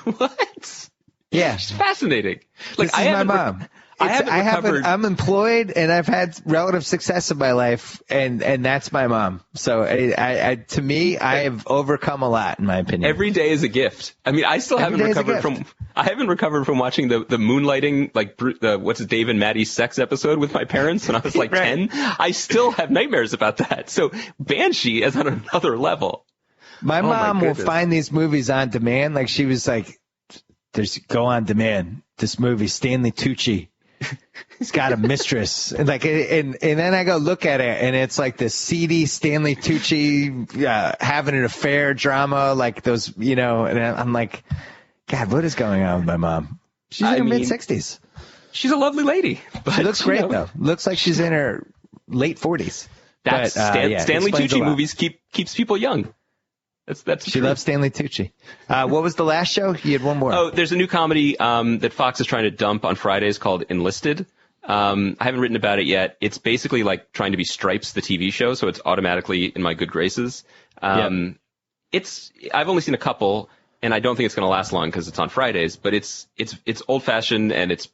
What? Yeah. She's fascinating. Like, this is my mom. I'm employed and I've had relative success in my life, and that's my mom. So to me, I have overcome a lot, in my opinion. Every day is a gift. I mean, I still haven't recovered from watching the moonlighting, like what's Dave and Maddie's sex episode with my parents when I was like 10. I still have nightmares about that. So Banshee is on another level. My mom will find these movies on demand. Like she was like, "There's go on demand. This movie, Stanley Tucci. He's got a mistress." And like, and then I go look at it, and it's like this seedy Stanley Tucci having an affair drama, like those, and I'm like, God, what is going on with my mom? She's in her mid-60s. She's a lovely lady. But, she looks great though. Looks like she's in her late 40s. Stanley Tucci movies keeps people young. That's she loves Stanley Tucci. What was the last show? You had one more. Oh, there's a new comedy that Fox is trying to dump on Fridays called Enlisted. I haven't written about it yet. It's basically like trying to be Stripes, the TV show, so it's automatically in my good graces. I've only seen a couple, and I don't think it's going to last long because it's on Fridays. But it's old fashioned and it's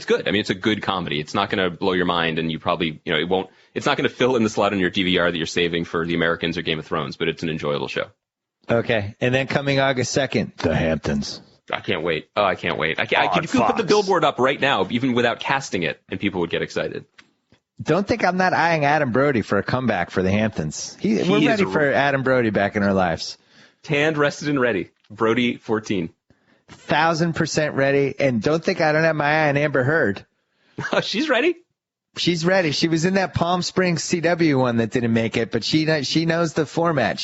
good. I mean, it's a good comedy. It's not going to blow your mind, and you probably it won't. It's not going to fill in the slot on your DVR that you're saving for The Americans or Game of Thrones. But it's an enjoyable show. Okay, and then coming August 2nd, The Hamptons. I can't wait. Oh, I can't wait. You could put the billboard up right now, even without casting it, and people would get excited. Don't think I'm not eyeing Adam Brody for a comeback for The Hamptons. We're ready for Adam Brody back in our lives. Tanned, rested, and ready. Brody 14. 1,000% ready. And don't think I don't have my eye on Amber Heard. She's ready. She's ready. She was in that Palm Springs CW one that didn't make it, but she knows the format.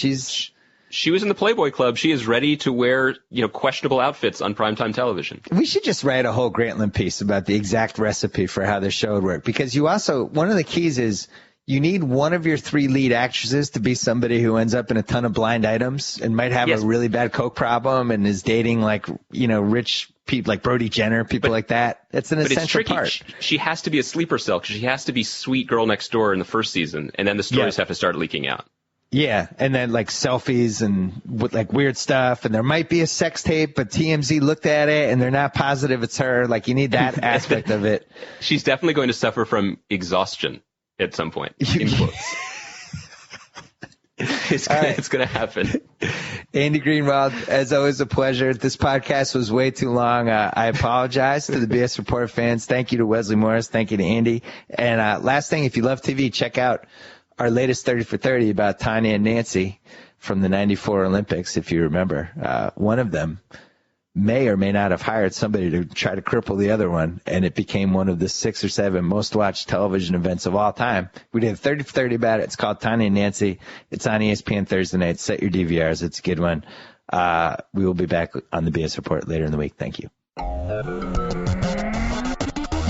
She was in the Playboy Club. She is ready to wear, questionable outfits on primetime television. We should just write a whole Grantland piece about the exact recipe for how this show would work. Because one of the keys is you need one of your 3 lead actresses to be somebody who ends up in a ton of blind items and might have a really bad coke problem and is dating rich people like Brody Jenner, people like that. That's an essential part. She has to be a sleeper cell because she has to be sweet girl next door in the first season. And then the stories have to start leaking out. Yeah, and then like selfies and with like weird stuff, and there might be a sex tape, but TMZ looked at it and they're not positive it's her. Like you need that aspect of it. She's definitely going to suffer from exhaustion at some point. In quotes. It's going to happen. Andy Greenwald, as always, a pleasure. This podcast was way too long. I apologize to the BS Report fans. Thank you to Wesley Morris. Thank you to Andy. And last thing, if you love TV, check out our latest 30 for 30 about Tanya and Nancy from the 94 Olympics, if you remember. One of them may or may not have hired somebody to try to cripple the other one, and it became one of the 6 or 7 most watched television events of all time. We did a 30 for 30 about it. It's called Tanya and Nancy. It's on ESPN Thursday night. Set your DVRs. It's a good one. We will be back on the BS Report later in the week. Thank you.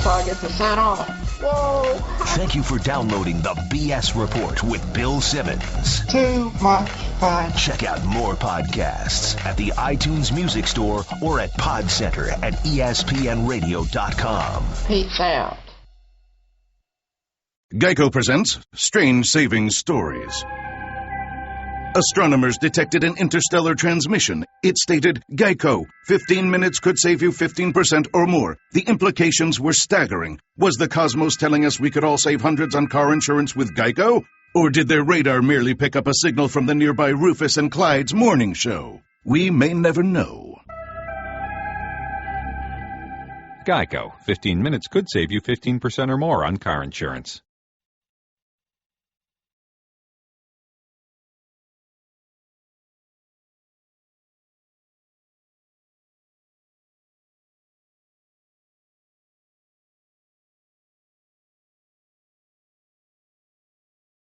Target to sign off. Whoa. Thank you for downloading the BS Report with Bill Simmons. Too much fun. Check out more podcasts at the iTunes Music Store or at Podcenter at ESPNradio.com. Peace out. Geico presents Strange Savings Stories. Astronomers detected an interstellar transmission. It stated, Geico, 15 minutes could save you 15% or more. The implications were staggering. Was the cosmos telling us we could all save hundreds on car insurance with Geico? Or did their radar merely pick up a signal from the nearby Rufus and Clyde's morning show? We may never know. Geico, 15 minutes could save you 15% or more on car insurance.